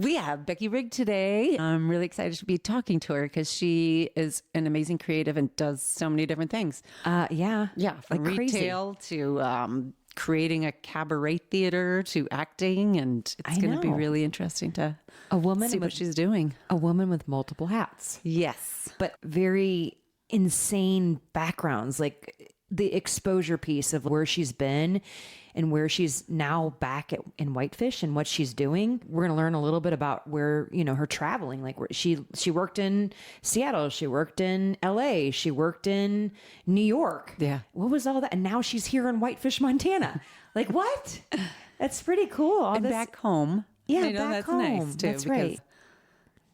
We have Becky Rygg today. I'm really excited to be talking to her because she is an amazing creative and does so many different things. Yeah, From like retail to creating a cabaret theater to acting, and it's going to be really interesting to see what she's doing. A woman with multiple hats. Yes, but very insane backgrounds, like the exposure piece of where she's been and where she's now back in Whitefish and what she's doing. We're going to learn a little bit about where, her traveling, like where she worked in Seattle, she worked in LA, she worked in New York. Yeah. What was all that? And now she's here in Whitefish, Montana. Like what? That's pretty cool. And back home. Yeah, back that's home. Nice too. That's right.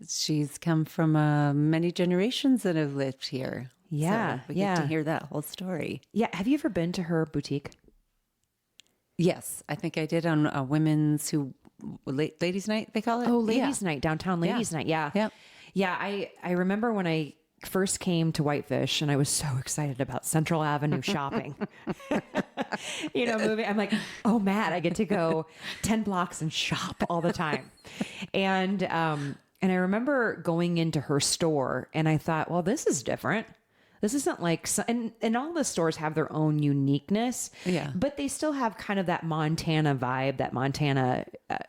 She's come from many generations that have lived here. Yeah. So we get to hear that whole story. Yeah. Have you ever been to her boutique? Yes. I think I did on a women's ladies' night, they call it? Oh, ladies' night, downtown ladies' night. Yeah. Yep. Yeah. I remember when I first came to Whitefish and I was so excited about Central Avenue shopping. Moving. I'm like, oh, Matt, I get to go 10 blocks and shop all the time. And I remember going into her store and I thought, well, this is different. This isn't like, and all the stores have their own uniqueness, but they still have kind of that Montana vibe, that Montana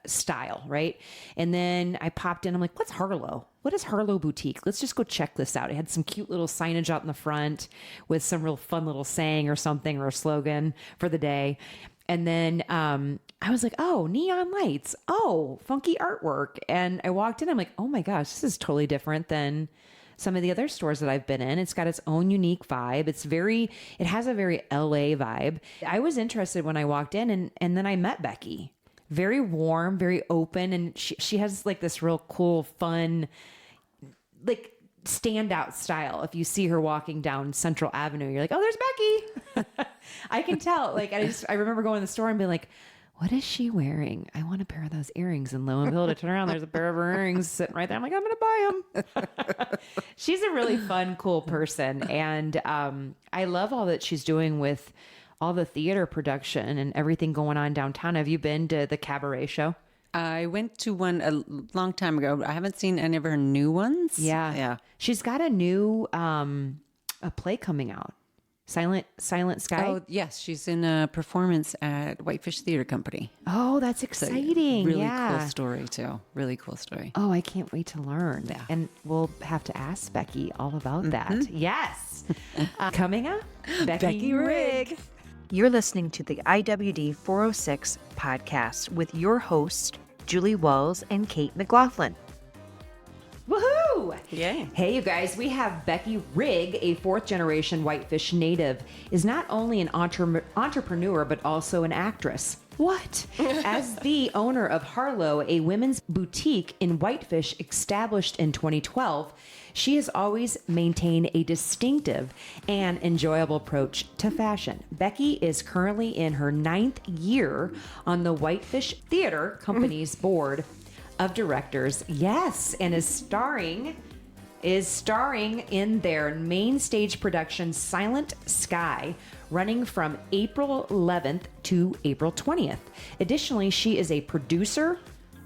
style, right? And then I popped in, I'm like, what's Harlow? What is Harlow Boutique? Let's just go check this out. It had some cute little signage out in the front with some real fun little saying or something or a slogan for the day. And then I was like, oh, neon lights. Oh, funky artwork. And I walked in, I'm like, oh my gosh, this is totally different than some of the other stores that I've been in. It's got its own unique vibe. It has a very LA vibe. I was interested when I walked in and then I met Becky. Very warm, very open. And she has like this real cool, fun, like standout style. If you see her walking down Central Avenue, you're like, oh, there's Becky. I can tell. Like, I remember going to the store and being like, what is she wearing? I want a pair of those earrings. And lo and behold, I turn around, there's a pair of her earrings sitting right there. I'm like, I'm going to buy them. She's a really fun, cool person. And I love all that she's doing with all the theater production and everything going on downtown. Have you been to the cabaret show? I went to one a long time ago. I haven't seen any of her new ones. Yeah. She's got a new a play coming out. Silent Sky? Oh, yes. She's in a performance at Whitefish Theater Company. Oh, that's exciting. Really cool story, too. Really cool story. Oh, I can't wait to learn. Yeah. And we'll have to ask Becky all about that. Yes. Coming up, Becky Rygg. You're listening to the IWD406 Podcast with your host, Julie Walls and Kate McLaughlin. Woohoo! Yay. Hey, you guys, we have Becky Rygg, a fourth-generation Whitefish native, is not only an entrepreneur, but also an actress. What? As the owner of Harlow, a women's boutique in Whitefish established in 2012, she has always maintained a distinctive and enjoyable approach to fashion. Becky is currently in her 9th year on the Whitefish Theater Company's board of directors. Yes, and is starring in their main stage production Silent Sky, running from April 11th to April 20th. Additionally, she is a producer,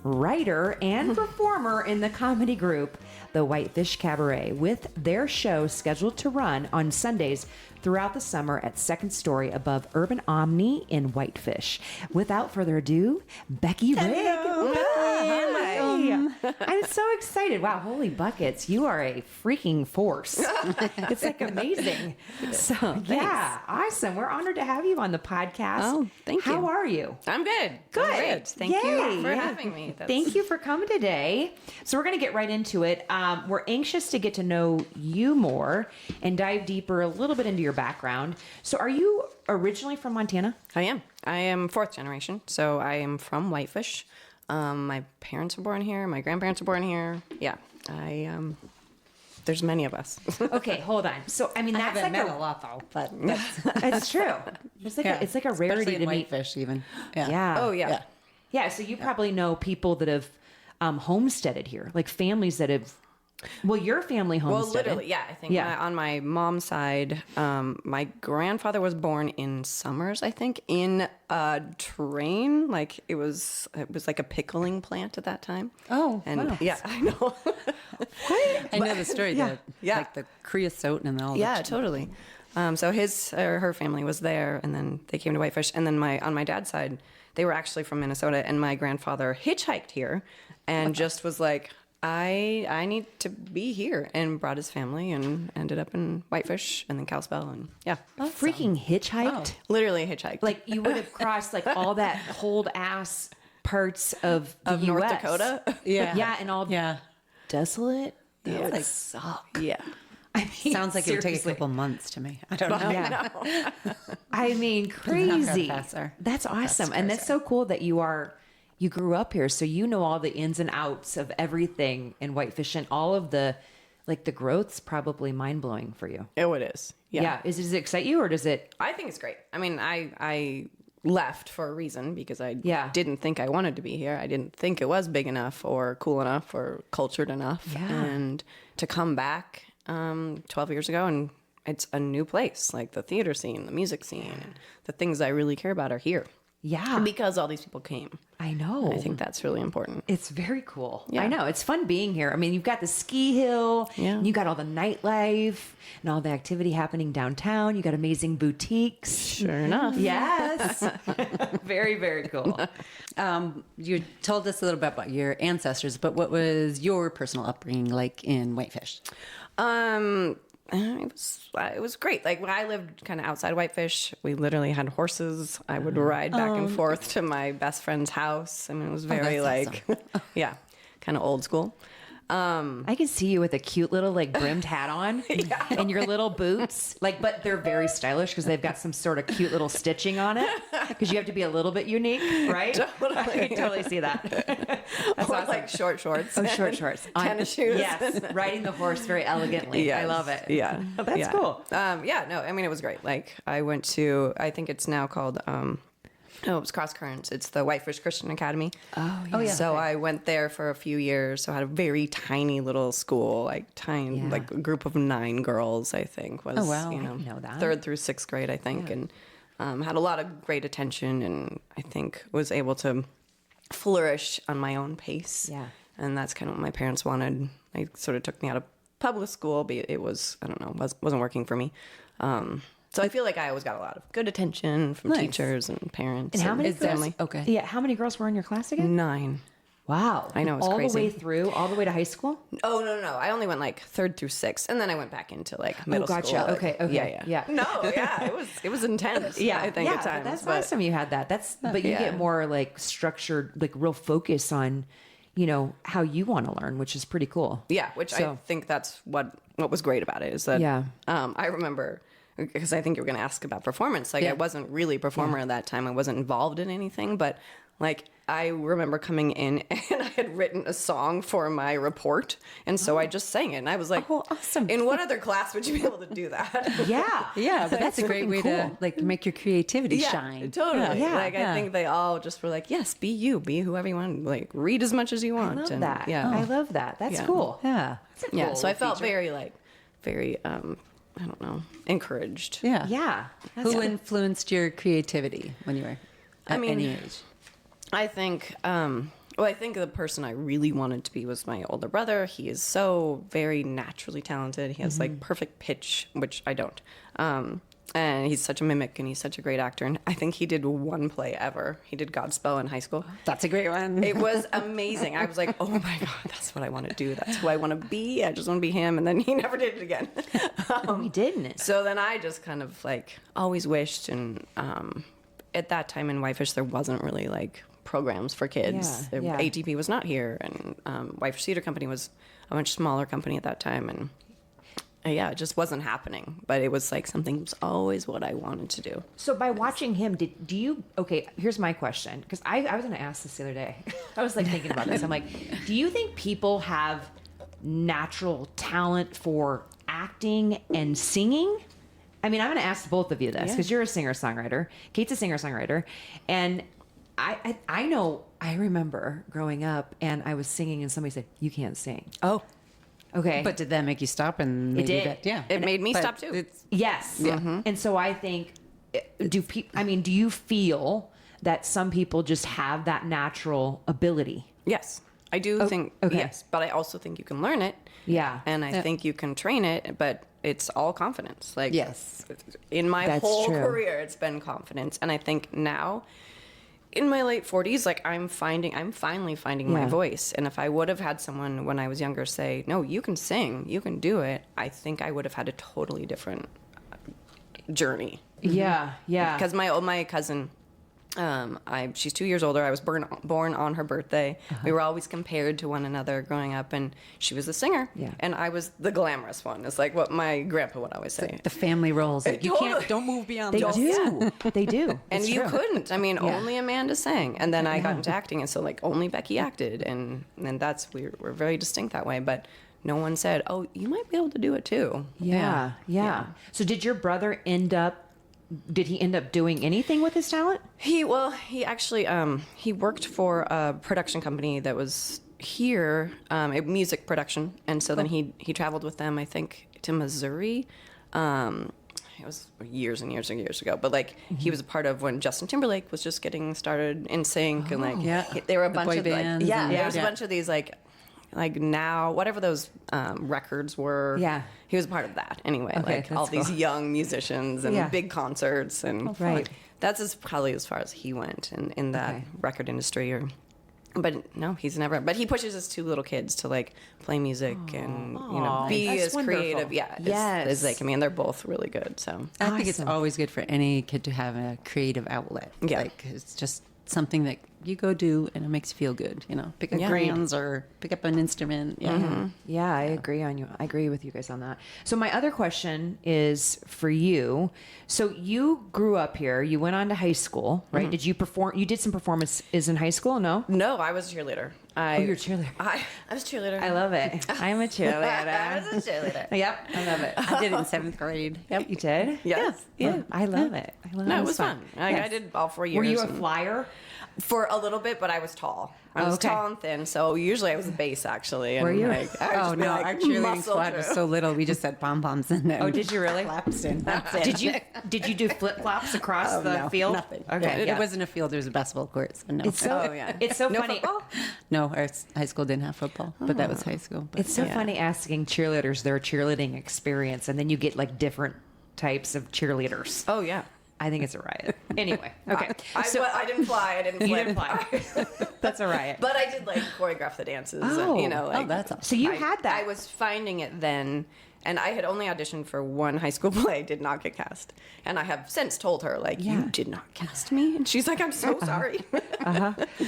writer, and performer in the comedy group the Whitefish Cabaret, with their show scheduled to run on Sundays throughout the summer at second story above Urban Omni in Whitefish. Without further ado, Becky Rygg. I'm so excited. Wow, holy buckets. You are a freaking force. It's like amazing. So, yeah, awesome. We're honored to have you on the podcast. Oh, thank you. How are you? I'm good. Good. I'm good. Thank you for having me. Thank you for coming today. So we're going to get right into it. We're anxious to get to know you more and dive deeper a little bit into your background. So are you originally from Montana? I am. I am fourth generation, so I am from Whitefish. My parents were born here. My grandparents were born here. Yeah. There's many of us. Okay, hold on. So, I mean, that's I haven't like met a lot, though, but it's true. It's like it's like a rarity to meet. Whitefish, even. Yeah. Oh, yeah. Yeah, so you probably know people that have homesteaded here, like families that have Well, your family Well, homesteaded. literally, yeah. I think on my mom's side, my grandfather was born in Summers, I think, in a train. Like it was like a pickling plant at that time. Oh, and wow. yeah, I know. I know the story. Yeah. Like the creosote and all. Yeah, totally. So her family was there, and then they came to Whitefish. And then on my dad's side, they were actually from Minnesota, and my grandfather hitchhiked here, and just was like, I need to be here, and brought his family and ended up in Whitefish and then Kalispell, and yeah. Freaking hitchhiked. Literally hitchhiked. Like you would have crossed like all that cold ass parts of the US. North Dakota. Yeah. Yeah, and all desolate. That would suck. Yeah. I mean, Sounds like it would take a seriously. couple months to me. I don't know. Yeah. I mean, crazy. faster. That's awesome. And that's so cool that you grew up here. So you know all the ins and outs of everything in Whitefish, and all of the growth's probably mind blowing for you. Oh, it is. Yeah. Does it excite you, or does it? I think it's great. I mean, I left for a reason, because I didn't think I wanted to be here. I didn't think it was big enough or cool enough or cultured enough. Yeah. And to come back 12 years ago, and it's a new place, like the theater scene, the music scene, and the things I really care about are here. Yeah. Because all these people came. I know. I think that's really important. It's very cool. Yeah. I know. It's fun being here. I mean, you've got the ski hill. Yeah. You got all the nightlife and all the activity happening downtown. You got amazing boutiques. Sure enough. Yes. Very, very cool. You told us a little bit about your ancestors, but what was your personal upbringing like in Whitefish? It was great. Like when I lived kind of outside Whitefish, we literally had horses. I would ride back and forth to my best friend's house. I mean, it was very like, yeah, kind of old school. I can see you with a cute little like brimmed hat on and your little boots. Like, but they're very stylish because they've got some sort of cute little stitching on it. Because you have to be a little bit unique, right? I can totally see that. That's Or awesome. like short shorts. Oh, short shorts. Tennis shoes. Yes, riding the horse very elegantly. Yes. I love it. Yeah. That's cool. Yeah, no, I mean, it was great. Like I went to, I think it's now called, it was Cross Currents. It's the Whitefish Christian Academy. Oh, yeah. So I went there for a few years. So I had a very tiny little school, like like a group of 9 girls, I think was, Oh, wow. you I know, didn't know that. 3rd through 6th grade, I think. And had a lot of great attention, and I think was able to flourish on my own pace. Yeah. And that's kind of what my parents wanted. They sort of took me out of public school, but it was, I don't know, wasn't working for me. So I feel like I always got a lot of good attention from teachers and parents. And how many family? Okay. Yeah. How many girls were in your class again? 9. Wow. I know, it's all crazy. the way through, all the way to high school? Oh, no. I only went like 3rd through 6th, and then I went back into like middle gotcha. school. Like, Okay. Yeah. No, yeah, it was intense. I think at times. That's but awesome you had that. But you get more like structured, like real focus on, you know, how you want to learn, which is pretty cool. Yeah, which I think that's what was great about it is that I remember, because I think you were going to ask about performance. Like I wasn't really a performer at that time. I wasn't involved in anything, but like I remember coming in and I had written a song for my report, and so I just sang it, and I was like, Oh, awesome. In what other class would you be able to do that? Yeah. Yeah, but that's a great way to like make your creativity shine. Totally. Yeah. Like I think they all just were like, yes, be you, be whoever you want. Like read as much as you want. I love and, that. Yeah. I love that. That's Yeah. cool. Yeah. That's a Yeah. cool So I felt feature. very I don't know, encouraged. Yeah. Yeah. That's Who cool. influenced your creativity when you were at any age? I think I think the person I really wanted to be was my older brother. He is so very naturally talented. He has like perfect pitch, which I don't. And he's such a mimic, and he's such a great actor. And I think he did one play ever. He did Godspell in high school. That's a great one. It was amazing. I was like, oh my God, that's what I want to do. That's who I want to be. I just want to be him. And then he never did it again. We didn't. So then I just kind of like always wished. And at that time in Whitefish, there wasn't really like programs for kids. Yeah. ATP was not here. And Whitefish Theater Company was a much smaller company at that time. And it just wasn't happening. But it was like something was always what I wanted to do. So by watching him, do you, okay, here's my question. Because I was going to ask this the other day. I was like thinking about this. I'm like, do you think people have natural talent for acting and singing? I mean, I'm going to ask both of you this because you're a singer-songwriter. Kate's a singer-songwriter. And I know, I remember growing up and I was singing and somebody said, you can't sing. Oh. Okay. But did that make you stop? And It did. Yeah. It made me stop too. Yes. And so I think, do you feel that some people just have that natural ability? Yes, I do think, yes, but I also think you can learn it. Yeah. And I think you can train it, but it's all confidence. Like, yes, in my That's whole true. career, it's been confidence. And I think now, in my late 40s, like I'm finally finding my voice. And if I would have had someone when I was younger say, no, you can sing, you can do it, I think I would have had a totally different journey. Yeah. Yeah. Because my cousin, she's 2 years older. I was born on her birthday. We were always compared to one another growing up, and she was the singer, and I was the glamorous one. It's like what my grandpa would always say. the family roles. Like, you Totally. don't move beyond They those. do. They do. And It's you true. couldn't. I mean, only Amanda sang, and then I got into acting, and so like only Becky acted, and that's we're very distinct that way. But no one said, "Oh, you might be able to do it too." Yeah. So did your brother did he end up doing anything with his talent? He actually he worked for a production company that was here, a music production, and so then he traveled with them, I think, to Missouri. It was years and years and years ago, but like he was a part of when Justin Timberlake was just getting started in sync, and like there were a bunch boy of like, bands there was a bunch of these like now whatever those records were. Yeah. He was a part of that anyway. Okay, Like all that's these young musicians and big concerts and Right. that's probably as far as he went in that record industry. But no, he's never. But he pushes his two little kids to like play music and be That's as wonderful. creative. Yes. as they can be, and they're both really good. So I think it's Awesome. always good for any kid to have a creative outlet. Yeah. Like, it's just something that you go do and it makes you feel good. Pick up crayons or pick up an instrument. Yeah. Yeah, I agree on you. I agree with you guys on that. So my other question is for you. So you grew up here. You went on to high school, right? Did you perform? You did some performances in high school? No. no, I was a cheerleader. You're a cheerleader. I was a cheerleader. I love it. I'm a cheerleader. I was a cheerleader. Yep, I love it. I did it in 7th grade. Yep, you did. Yes. Yeah, I love it. I love No, it. it was fun. I did all 4 years. Were you a and- flyer? For a little bit, but I was tall. I was Okay. tall and thin, so usually I was the base actually. And Were you? Like, I would Oh just be no, like, our cheerleading muscle squad was through. so little. We just had pom poms in there. Oh, did you really? Claps in. That's it. Did you do flip flops across the no, field? Nothing. Okay, It wasn't a field. There was a basketball court. So no. It's so Oh, yeah. it's so No funny. football? No, our high school didn't have football, but that was high school. But It's so funny asking cheerleaders their cheerleading experience, and then you get like different types of cheerleaders. Oh yeah. I think it's a riot. Anyway, okay. I didn't fly. I didn't flip. You didn't fly. That's a riot. But I did like choreograph the dances. Oh. And, like, that's awesome. So you had that. I was finding it then, and I had only auditioned for one high school play, did not get cast. And I have since told her, like, you did not cast me. And she's like, I'm so sorry.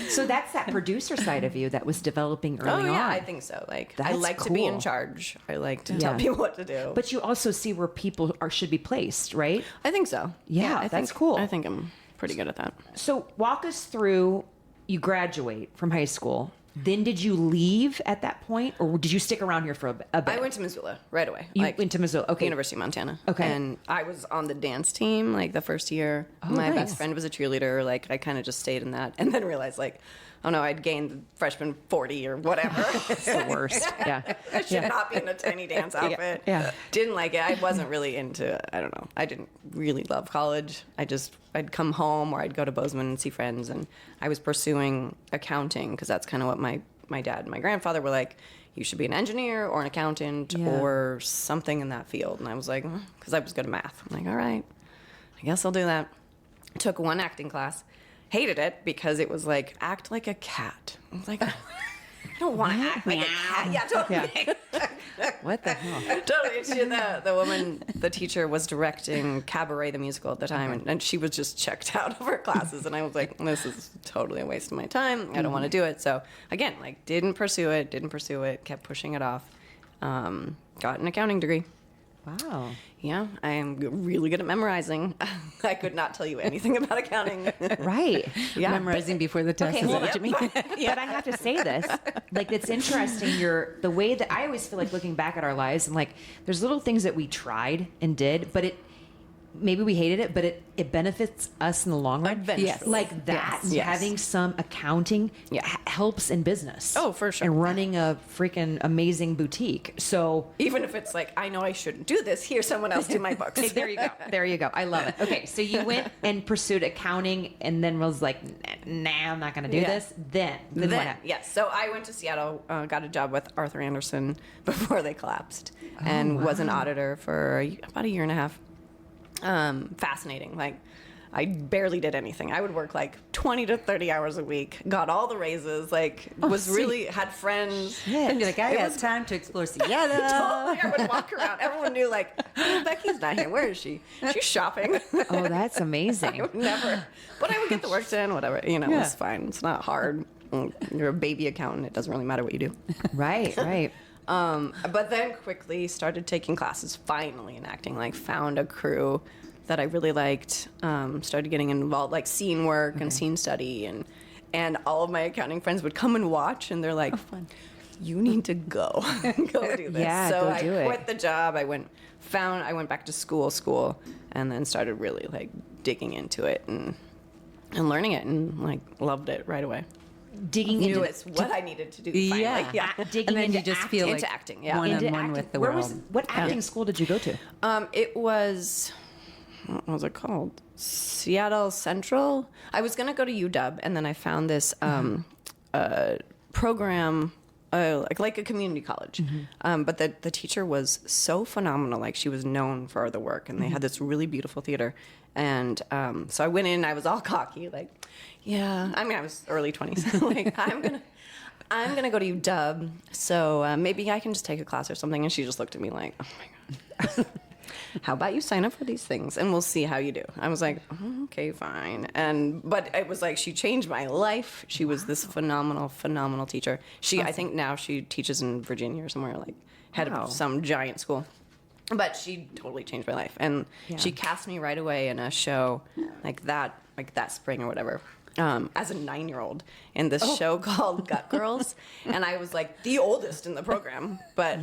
So that's that producer side of you that was developing Oh, early on. yeah, I think so. Like, I That's like to be in cool. charge. I like to tell people what to do. But you also see where people should be placed, right? I think so. Yeah, I that's think, cool. I think I'm pretty good at that. So walk us through, you graduate from high school. Then did you leave at that point, or did you stick around here for a bit? I went to Missoula right away. You went to Missoula, okay. University of Montana. Okay. And I was on the dance team like the first year. My nice. best friend was a cheerleader. Like I kind of just stayed in that, and then realized like, oh no, I'd gained freshman 40 or whatever. It's the worst. Yeah. I should not be in a tiny dance outfit. Yeah. Didn't like it. I wasn't really into, I don't know. I didn't really love college. I'd come home or I'd go to Bozeman and see friends. And I was pursuing accounting because that's kind of what my dad and my grandfather were like, you should be an engineer or an accountant or something in that field. And I was like, because I was good at math. I'm like, all right, I guess I'll do that. Took one acting class. Hated it because it was like, act like a cat. I was like, I don't want to act like a cat. Yeah, totally. What the hell? Totally. The woman, the teacher was directing Cabaret, the musical at the time, and she was just checked out of her classes. And I was like, this is totally a waste of my time. I don't want to do it. So again, like didn't pursue it, kept pushing it off. Got an accounting degree. Wow. Yeah, I am really good at memorizing. I could not tell you anything about accounting. Right. Yeah. Memorizing before the test. Okay, Is that hold what you mean? But I have to say this, like it's interesting. The way that I always feel like looking back at our lives and like there's little things that we tried and did, but maybe we hated it, but it benefits us in the long run. Eventually. Like that, Yes. having some accounting helps in business. Oh, for sure. And running a freaking amazing boutique. So even if it's like, I know I shouldn't do this, here, someone else do my books. hey, there you go. There you go. I love it. Okay, so you went and pursued accounting and then was like, nah, I'm not going to do this. Then what happened? Yes. So I went to Seattle, got a job with Arthur Anderson before they collapsed, and was an auditor for about a year and a half. Fascinating. Like, I barely did anything. I would work like 20 to 30 hours a week, got all the raises, like had friends. And be like, I have time to explore Seattle. Totally, I would walk around. Everyone knew, like, oh, Becky's not here. Where is she? She's shopping. Oh, that's amazing. I would never, but I would get the work done, whatever. You know, it's fine. It's not hard. You're a baby accountant. It doesn't really matter what you do. Right. But then quickly started taking classes, finally, in acting, like found a crew that I really liked, started getting involved, like scene work and scene study, and all of my accounting friends would come and watch, and they're like, you need to go do this. Yeah, so go do I it. quit the job. I went back to school, and then started really like digging into it and learning it, and like loved it right away. Digging Knew into it's what I needed to do. Finally. Yeah. digging And then into you just acting. feel like Into acting, one-on-one with the world. What acting school did you go to? It was, what was it called? Seattle Central. I was going to go to UW, and then I found this program, like a community college. But the teacher was so phenomenal. Like, she was known for the work, and they had this really beautiful theater. And so I went in, I was all cocky, like, yeah. I mean, I was early 20s. Like, I'm gonna go to UW, so maybe I can just take a class or something. And she just looked at me like, oh my God. How about you sign up for these things and we'll see how you do. I was like, oh, okay, fine. But it was like, she changed my life. She was this phenomenal teacher. I think now she teaches in Virginia or somewhere, like head of some giant school. But she totally changed my life. And she cast me right away in a show like that spring or whatever. As a 9-year-old in this show called Gut Girls. And I was like the oldest in the program, but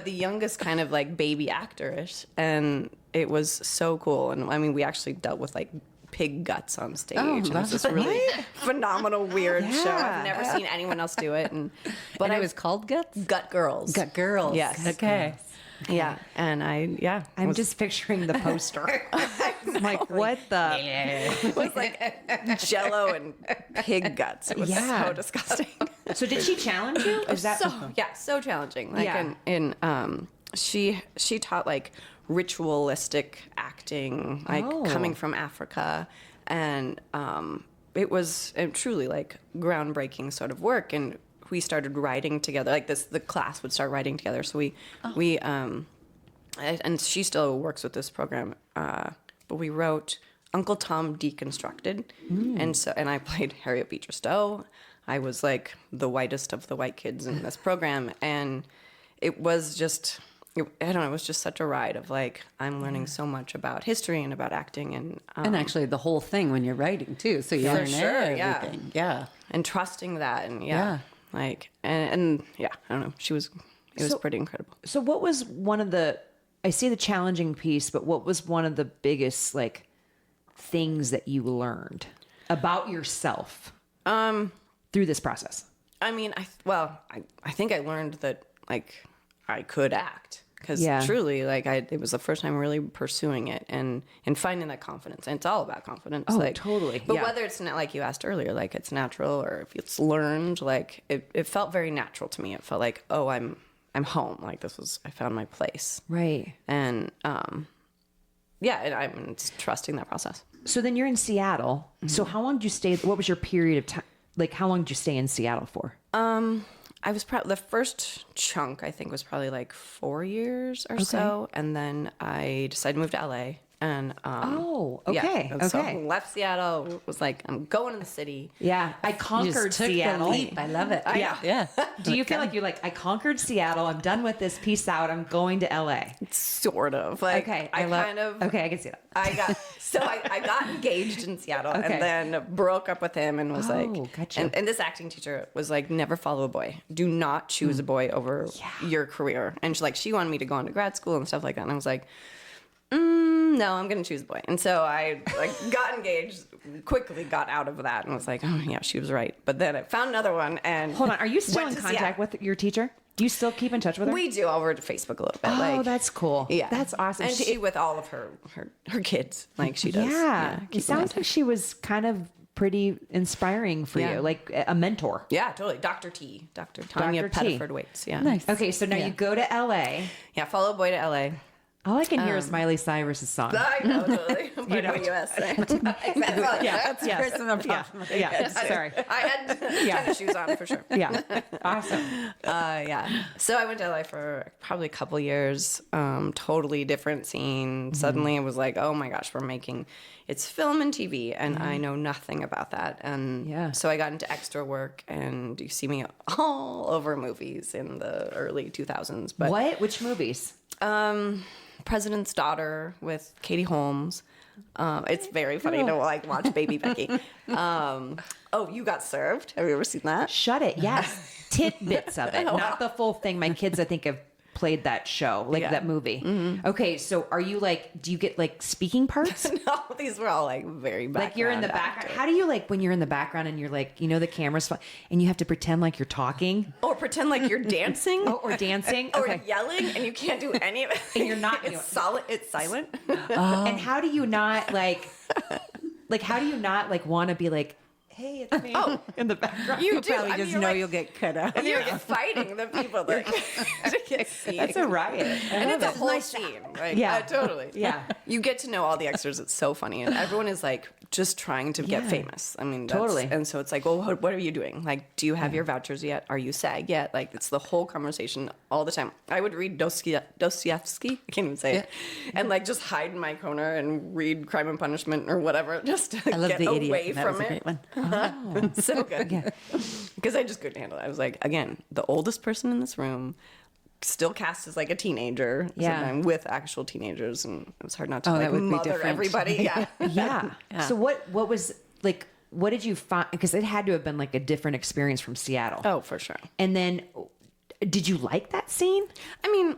the youngest kind of like baby actor-ish. And it was so cool. And I mean, we actually dealt with like pig guts on stage. And it was this really phenomenal, weird show. I've never seen anyone else do it. But it was called Guts? Gut Girls. Gut Girls. Yes. Okay. Yeah. And I'm just picturing the poster. I'm like, what the? It was like Jello and pig guts. It was so disgusting. So did she challenge you? Is that so challenging? Like she taught like ritualistic acting, like coming from Africa, and it was truly like groundbreaking sort of work. And we started writing together. Like the class would start writing together. So we and she still works with this program. But we wrote Uncle Tom Deconstructed, and I played Harriet Beecher Stowe. I was like the whitest of the white kids in this program, and it was just, I don't know, it was just such a ride of like, I'm learning so much about history and about acting, and actually the whole thing when you're writing too, so you learn everything. And trusting that, and like, and I don't know, it was pretty incredible. So what was one of the, I see the challenging piece, but what was one of the biggest like things that you learned about yourself through this process? I mean, I think I learned that like I could act, because truly, like it was the first time really pursuing it and finding that confidence. And it's all about confidence. Oh, like, totally. But whether it's not, like you asked earlier, like it's natural or if it's learned, like it felt very natural to me. It felt like, oh, I'm home. Like I found my place. Right. And and I'm trusting that process. So then you're in Seattle. Mm-hmm. So how long did you stay? What was your period of time? Like, how long did you stay in Seattle for? I was probably, the first chunk I think was probably like 4 years or so. And then I decided to move to LA. And So left Seattle, was like, I'm going to the city. Yeah, I conquered Seattle. I love it. Yeah. Do you feel like you're like, I conquered Seattle, I'm done with this, peace out, I'm going to LA? Sort of. Like, I can see that. I got engaged in Seattle and then broke up with him and was gotcha. And this acting teacher was like, never follow a boy. Do not choose a boy over your career. And she wanted me to go on to grad school and stuff like that. And I was like, No, I'm going to choose a boy. And so I got engaged, quickly got out of that and was like, oh yeah, she was right. But then I found another one and hold on. Are you still in contact with your teacher? Do you still keep in touch with her? We do over to Facebook a little bit. Oh, that's cool. Yeah. That's awesome. And she with all of her kids, like she does. Yeah. It sounds like she was kind of pretty inspiring for you, like a mentor. Yeah, totally. Dr. Tanya Pettiford Waits. Yeah. Nice. Okay, so now you go to LA. Yeah, follow a boy to LA. All I can hear is Miley Cyrus's song. I know, totally. You know, US. Exactly. That's personal. Yeah. Sorry. I had tennis shoes on for sure. Yeah. Awesome. Yeah. So I went to LA for probably a couple years. Totally different scene. Suddenly it was like, oh my gosh, it's film and TV, and I know nothing about that. And so I got into extra work, and you see me all over movies in the early 2000s. But what? Which movies? President's Daughter with Katie Holmes. It's very funny to watch Baby Becky. You Got Served. Have you ever seen that? Shut it. Yes. Tidbits of it, not the full thing. My kids, I think, have played that show, that movie. Mm-hmm. Okay, so are you do you get speaking parts? No, these were all very background. You're in the background. How do you when you're in the background and you're the camera's and you have to pretend like you're talking? Or pretend like you're dancing? Or dancing? Or yelling and you can't do any of it. And you're not it's solid. It's silent. And how do you not how do you not want to be hey, it's me in the background? You probably just know you'll get cut out. And you're fighting the people that get seen. That's a riot. And it's a whole scene. Yeah. Totally. Yeah. You get to know all the extras. It's so funny. And everyone is just trying to get famous. I mean, totally. And so it's well, what are you doing? Do you have your vouchers yet? Are you SAG yet? It's the whole conversation all the time. I would read Dostoevsky. I can't even say it. And just hide in my corner and read Crime and Punishment or whatever just to get away from it. Great one. Oh. So good. Yeah. Because I just couldn't handle it. I was again, the oldest person in this room, still cast as a teenager. Yeah. I'm with actual teenagers, and it was hard not to mother everybody. Yeah. Yeah. So what was what did you find? Because it had to have been a different experience from Seattle. Oh, for sure. And then did you like that scene? I mean,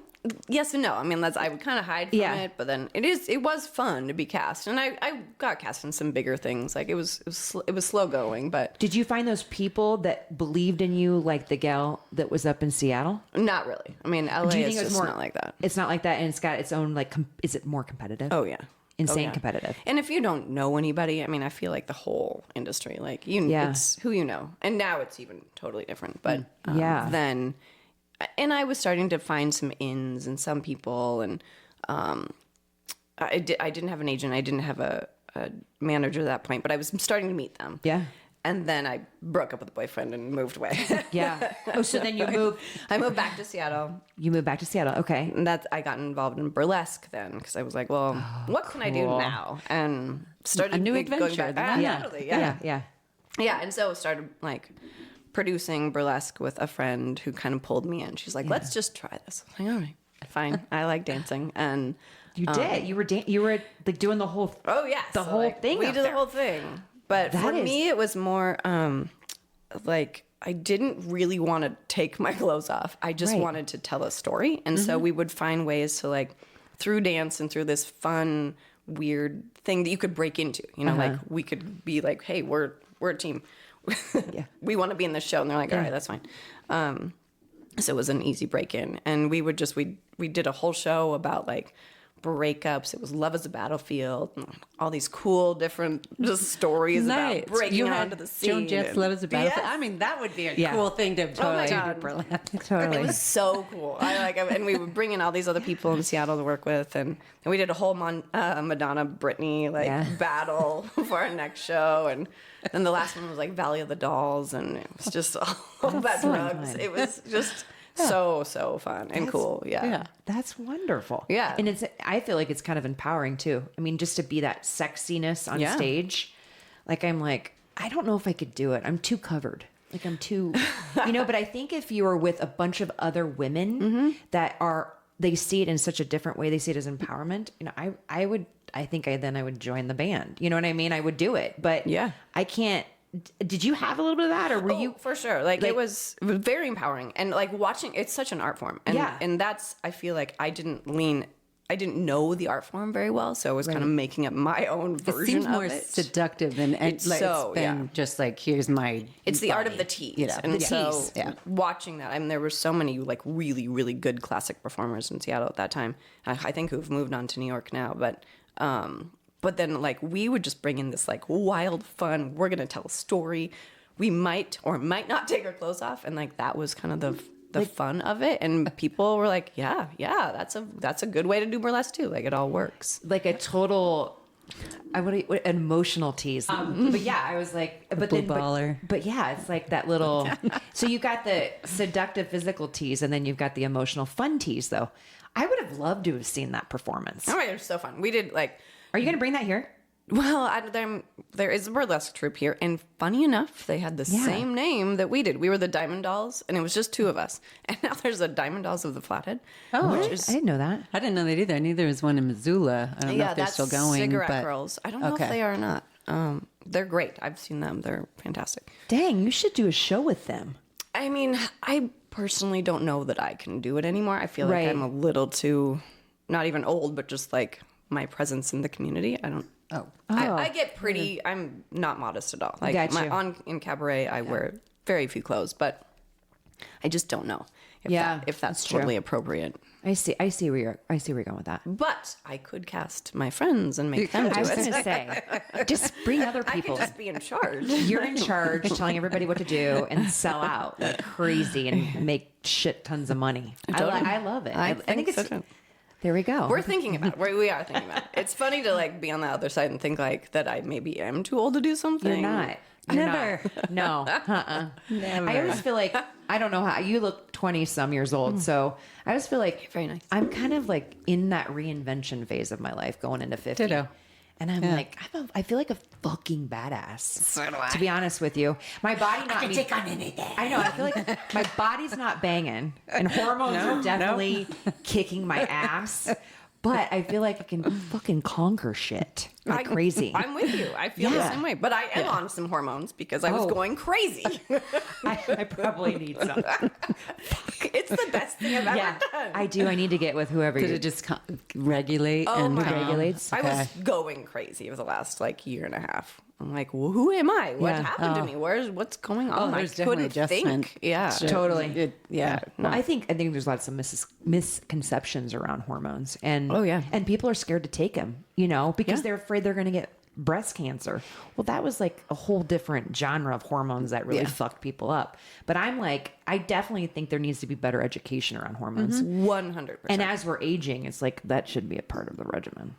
yes and no. I mean, I would kind of hide from it, but then it was fun to be cast, and I got cast in some bigger things. It was slow going, but did you find those people that believed in you, like the gal that was up in Seattle? Not really. I mean, LA is just not like that. It's not like that, and it's got its own is it more competitive? Oh yeah. Insane competitive. And if you don't know anybody, I mean, I feel the whole industry, it's who you know, and now it's even totally different. But then. And I was starting to find some ins and some people, and I didn't have an agent. I didn't have a manager at that point, but I was starting to meet them. Yeah. And then I broke up with a boyfriend and moved away. Yeah. Oh, so then you moved. I moved back to Seattle. You moved back to Seattle. Okay. And I got involved in burlesque then because I was what can I do now? And started a new adventure. Going back. Yeah. Totally, Yeah. Yeah. And so started producing burlesque with a friend who kind of pulled me in. She's let's just try this. I'm all right, fine. I like dancing, and you did. You were doing the whole. Oh yeah, the whole thing. We did the whole thing. But for me, it was more I didn't really want to take my clothes off. I just wanted to tell a story, and so we would find ways to through dance and through this fun, weird thing that you could break into. You know, we could be hey, we're a team. We want to be in this show, and they're all right, that's fine. So it was an easy break-in, and we would we did a whole show about breakups. It was Love is a Battlefield, and all these cool different stories about breaking onto the scene. Joan Jett's Love is a Battlefield. Yes. I mean, that would be a cool thing to totally do. Totally. It was so cool. And we would bring in all these other people in Seattle to work with, and we did a whole Madonna Britney battle for our next show, and then the last one was Valley of the Dolls, and it was just all about drugs. It was just so fun and cool. Yeah. That's wonderful. Yeah. And I feel it's kind of empowering too. I mean, just to be that sexiness on stage. I'm I don't know if I could do it. I'm too covered. I'm too, but I think if you are with a bunch of other women that they see it in such a different way, they see it as empowerment. I would join the band. You know what I mean? I would do it, but I can't. Did you have a little bit of that, or were you? For sure. It was very empowering, and watching. It's such an art form, and that's. I feel I didn't lean didn't know the art form very well, so I was kind of making up my own version it seems of more it. seductive than it's been just like, here's my It's the art of the tease. You know, and the so tease. Yeah. watching that, I mean, there were so many like really, really good classic performers in Seattle at that time. I think who've moved on to New York now, but then like we would just bring in this like wild fun, we're going to tell a story. We might or might not take our clothes off. And like, that was kind of the fun of it. And people were like, yeah, that's a good way to do burlesque too. Like it all works. Like a total, what emotional tease. But yeah, I was like, but then, baller. but yeah, it's like that little, so you got the seductive physical tease and then you've got the emotional fun tease though. I would have loved to have seen that performance. Oh, it was so fun. We did like, are you going to bring that here? well, there is a burlesque troupe here, and funny enough, they had the same name that we did. We were the Diamond Dolls, and it was just two of us. And now there's a Diamond Dolls of the Flathead. Oh, I didn't know that. I didn't know that either. Neither is one in Missoula. I don't know if they're still going. Cigarette Girls. I don't know if they are or not. They're great. I've seen them. They're fantastic. Dang, you should do a show with them. I mean, I personally don't know that I can do it anymore. I feel like I'm a little too, not even old, but just like my presence in the community. I don't. I get pretty. I'm not modest at all. Like in cabaret, I wear very few clothes, but I just don't know if that's totally appropriate. I see where you're going with that. But I could cast my friends and make them do it. I was going to say, just bring other people. I could just be in charge. You're in charge, telling everybody what to do and sell out like crazy and make shit tons of money. Totally. I love it. I think it's. so. There we go. We're thinking about it. We are thinking about it. It's funny to like be on the other side and think like that I maybe am too old to do something. You're not. Never. No. Never. I always feel like, I don't know how, you look 20 some years old. So I just feel like very nice. I'm kind of like in that reinvention phase of my life going into 50. Ditto. And I'm like, I feel like a fucking badass. So do I. To be honest with you, my body not. I can take on anything. I know. I feel like my body's not banging, and hormones are definitely kicking my ass. But I feel like I can fucking conquer shit like crazy. I'm with you. I feel the same way. But I am on some hormones because I was going crazy. I probably need some. It's the best thing I've ever done. I do. I need to get with whoever Did you it just regulate and regulates? I was going crazy over the last like year and a half. I'm like, well, who am I? What happened to me? What's going on? There's I couldn't definitely adjustment. think. Yeah, Totally. Yeah. Well, I think there's lots of misconceptions around hormones, and and people are scared to take them, because they're afraid they're going to get breast cancer. Well, that was like a whole different genre of hormones that really fucked people up. But I'm like, I definitely think there needs to be better education around hormones. 100%. And as we're aging, it's like that should be a part of the regimen.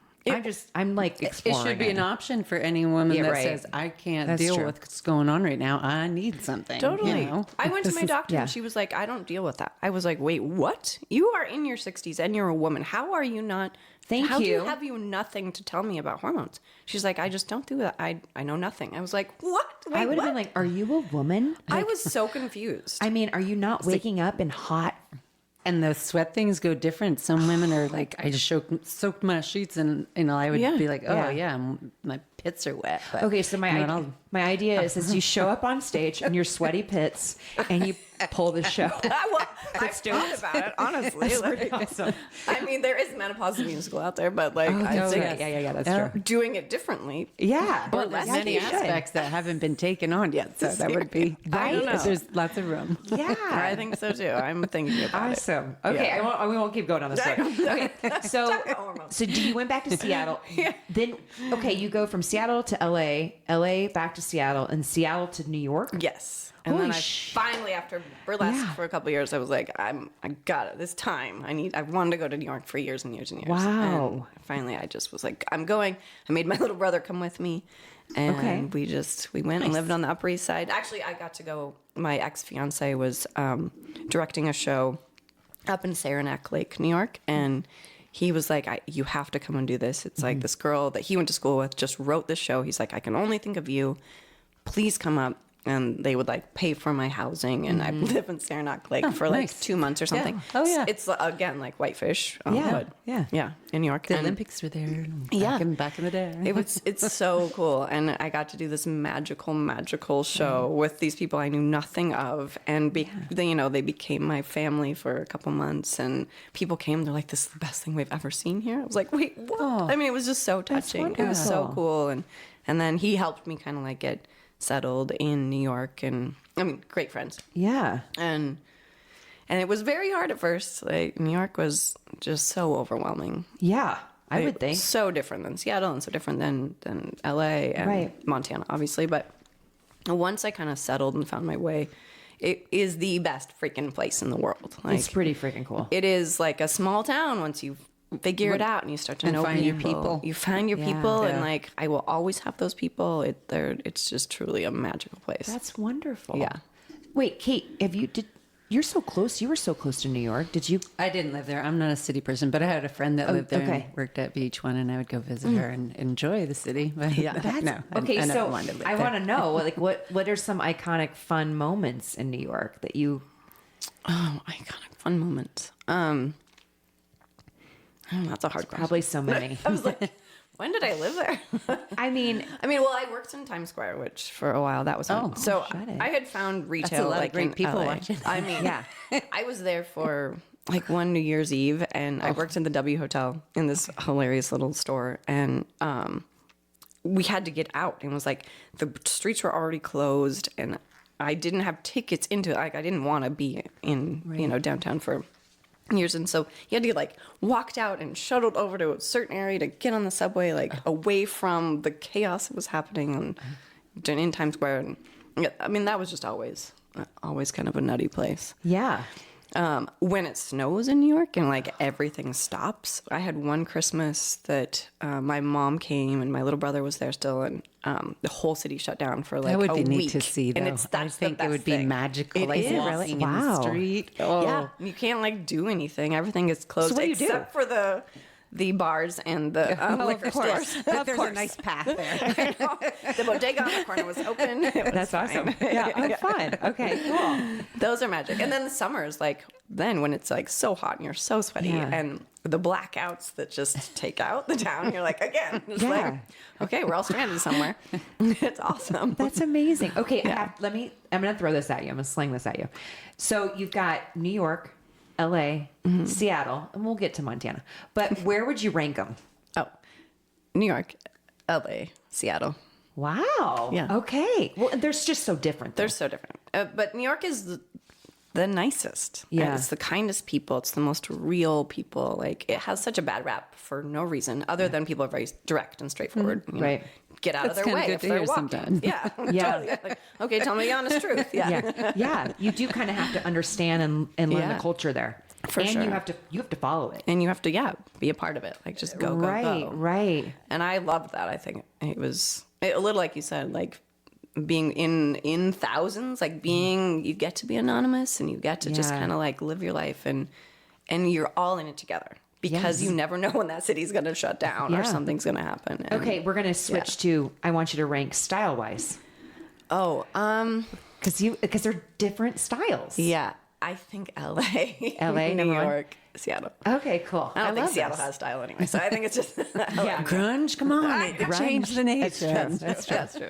I'm like exploring. It should be an option for any woman that says, I can't deal with what's going on right now. I need something. Totally. I went to my doctor and she was like, I don't deal with that. I was like, wait, what? You are in your 60s and you're a woman. How are you not? How do you have nothing to tell me about hormones? She's like, I just don't do that. I know nothing. I was like, what? Wait, I would have been like, are you a woman? I was so confused. I mean, are you not waking up in hot? And the sweat things go different. Some women are like, I just soaked my sheets and, I would be like, my pits are wet. But okay, so my idea is you show up on stage in your sweaty pits and you pull the show. I've thought about it, honestly. That's pretty awesome. I mean, there is menopause musical out there, but like, that's true. Doing it differently. Yeah. Or there's many aspects that haven't been taken on yet. So that would be, I don't know. There's lots of room. Yeah. I think so too. I'm thinking about it. Awesome. Okay, we won't keep going on this one. Okay, so you went back to Seattle. Then, okay, you go from Seattle to LA back to Seattle, and Seattle to New York? Yes. And then I finally, after burlesque for a couple of years, I was like, I got it. This time, I wanted to go to New York for years and years and years. Wow. And finally, I just was like, I'm going. I made my little brother come with me. And we went and lived on the Upper East Side. Actually, I got to go. My ex-fiance was directing a show up in Saranac Lake, New York. And he was like, you have to come and do this. It's like this girl that he went to school with just wrote this show. He's like, I can only think of you. Please come up. and they would like pay for my housing, and I live in Saranac Lake for like 2 months or something. Yeah. Oh yeah, it's again like Whitefish. Yeah. In New York. the Olympics were there. Back in the day. It's so cool, and I got to do this magical show with these people I knew nothing of, and they became my family for a couple months, and people came. They're like, "This is the best thing we've ever seen here." I was like, "Wait, what?" I mean, it was just so touching. It was so cool, and then he helped me kind of like get settled in New York, and I mean, great friends. Yeah, and it was very hard at first. Like New York was just so overwhelming. Yeah, I would think so different than Seattle, and so different than LA and Montana, obviously. But once I kind of settled and found my way, it is the best freaking place in the world. Like, it's pretty freaking cool. It is like a small town once you figure it out and you start to know find your people. You find your people, and like I will always have those people. It's just truly a magical place. That's wonderful. Yeah. Wait, Kate, you're so close. You were so close to New York. Did you? I didn't live there. I'm not a city person, but I had a friend that lived there and worked at Beach One, and I would go visit her and enjoy the city. But okay. So I want to know, like, what are some iconic fun moments in New York that you? Oh, iconic fun moments. That's a hard question. Probably so many. I was like, when did I live there? I mean, well, I worked in Times Square, which for a while that was fun. So I had found retail. That's a lot like of great in people LA. watching. I mean, I was there for like one New Year's Eve, and I worked in the W Hotel in this hilarious little store, and we had to get out. And it was like the streets were already closed, and I didn't have tickets into it. Like I didn't want to be in downtown for years, and so you had to get like walked out and shuttled over to a certain area to get on the subway, like away from the chaos that was happening in Times Square. And I mean, that was just always kind of a nutty place. Yeah. When it snows in New York and like everything stops, I had one Christmas that my mom came and my little brother was there still, and the whole city shut down for like a week. That would be neat to see, though. And I think it would be magical. It is. Walking in the street. Oh. Yeah, you can't like do anything. Everything is closed So what do you do? except for the bars and the liquor stores. But there's a nice path there. The bodega on the corner was open. That's awesome. Yeah, fun. Okay, cool. Those are magic. And then the summers, like then when it's like so hot and you're so sweaty, and the blackouts that just take out the town, you're like, again, it's like, okay, we're all stranded somewhere. It's awesome. That's amazing. Okay, I'm going to throw this at you. I'm going to sling this at you. So you've got New York, LA, Seattle, and we'll get to Montana. But where would you rank them? Oh, New York, LA, Seattle. Wow. Yeah. Okay. Well, they're just so different. They're so different. But New York is the nicest. Yeah. And it's the kindest people. It's the most real people. Like it has such a bad rap for no reason other than people are very direct and straightforward. You know, right. Get out of their way good if to they're hear walking. sometimes. Yeah. Yeah. Totally. Like, okay, tell me the honest truth. Yeah. Yeah. You do kind of have to understand and learn the culture there. For sure. And you have to follow it. And you have to, be a part of it. Like just go. Right. And I loved that. I think it was a little like you said, like being in thousands, like you get to be anonymous and you get to just kind of like live your life and you're all in it together because you never know when that city's going to shut down or something's going to happen. And, okay. We're going to switch to, I want you to rank style wise. Oh, because they're different styles. Yeah. I think LA, New York, Seattle. Okay, cool. I don't think Seattle has style anyway, so I think it's just grunge. Come on, change the nation. That's true.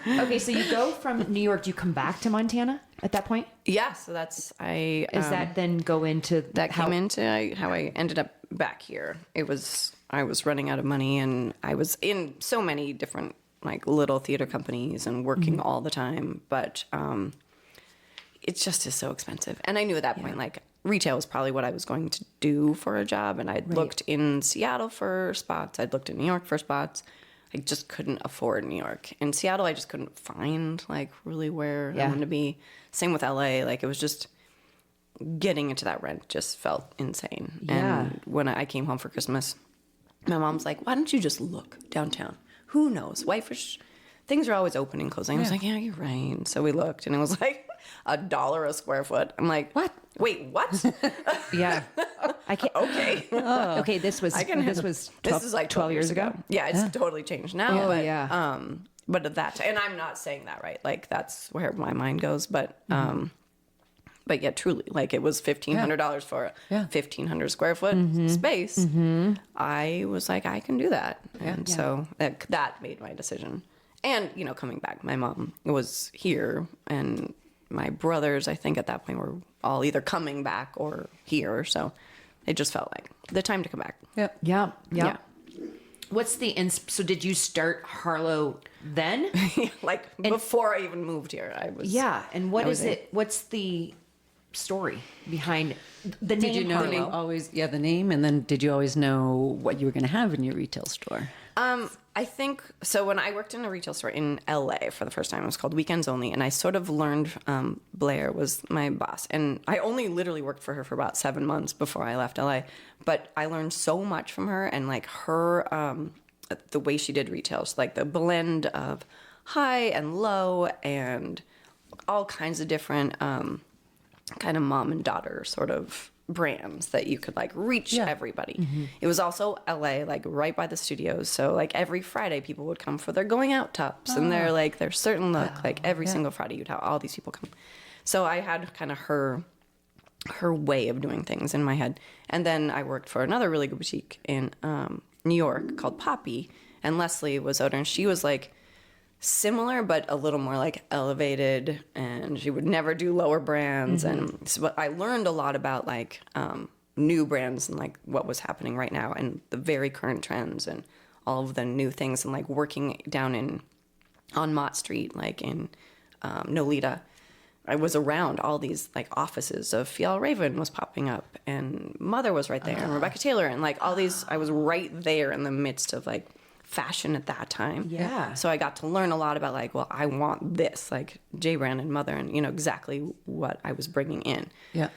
Okay, so you go from New York. Do you come back to Montana at that point? Yeah. So that's that then go into that came into how I ended up back here. I was running out of money, and I was in so many different like little theater companies and working all the time, but it just is so expensive. And I knew at that point, like, retail was probably what I was going to do for a job. And I'd looked in Seattle for spots. I'd looked in New York for spots. I just couldn't afford New York. In Seattle, I just couldn't find, like, really where I wanted to be. Same with LA. Like, it was just getting into that rent just felt insane. Yeah. And when I came home for Christmas, my mom's like, why don't you just look downtown? Who knows? Whitefish, things are always open and closing. I was like, yeah, you're right. So we looked, and it was like $1 a square foot. I'm like, what? Wait, what? Yeah. I can't. Okay. Okay. This was like 12 years ago. Yeah, it's totally changed now. Oh, but, yeah. but at that time, and I'm not saying that, right? Like that's where my mind goes, but yeah, truly, like it was $1,500 for a 1,500 square foot space. I was like, I can do that. And so that made my decision. And, you know, coming back, my mom was here and my brothers, I think at that point were all either coming back or here. So it just felt like the time to come back. Yeah. What's so did you start Harlow then? Before I even moved here, I was. Yeah. And what's the story behind the name? Did you know the name? And then did you always know what you were going to have in your retail store? I think so. When I worked in a retail store in LA for the first time, it was called Weekends Only, and I sort of learned. Blair was my boss, and I only literally worked for her for about 7 months before I left LA. But I learned so much from her, and like her, the way she did retail, so like the blend of high and low, and all kinds of different kind of mom and daughter sort of brands that you could like reach everybody. It was also LA, like right by the studios, so like every Friday people would come for their going out tops and their certain look. Like every single Friday you'd have all these people come. So I had kind of her way of doing things in my head. And then I worked for another really good boutique in New York called Poppy, and Leslie was owner, and she was like similar but a little more like elevated, and she would never do lower brands. And so I learned a lot about like new brands and like what was happening right now and the very current trends and all of the new things, and like working down on Mott Street, like in Nolita. I was around all these like offices of Fiel Raven was popping up, and Mother was right there, and Rebecca Taylor, and like all these. I was right there in the midst of like fashion at that time. Yeah. So I got to learn a lot about like, well, I want this, like J Brand and Mother, and you know exactly what I was bringing in. Yeah.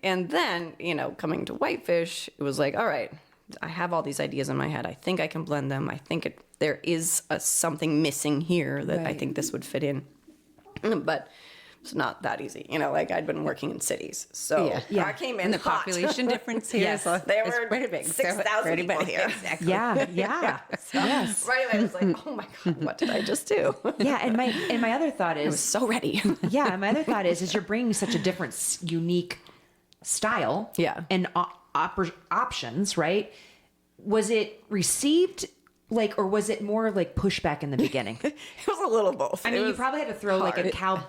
And then, you know, coming to Whitefish, it was like, all right, I have all these ideas in my head. I think I can blend them. I think there is something missing here that I think this would fit in. But it's not that easy. You know, like I'd been working in cities. So I came in and the hot. population difference here is there were pretty big. 6,000 people here. Exactly. Yeah. So right away I was like, oh my God, what did I just do? And my other thought is, I was so ready. my other thought is you're bringing such a different, unique style. And options, right? Was it received like, or was it more like pushback in the beginning? It was a little both. I mean, you probably had to throw like a cow.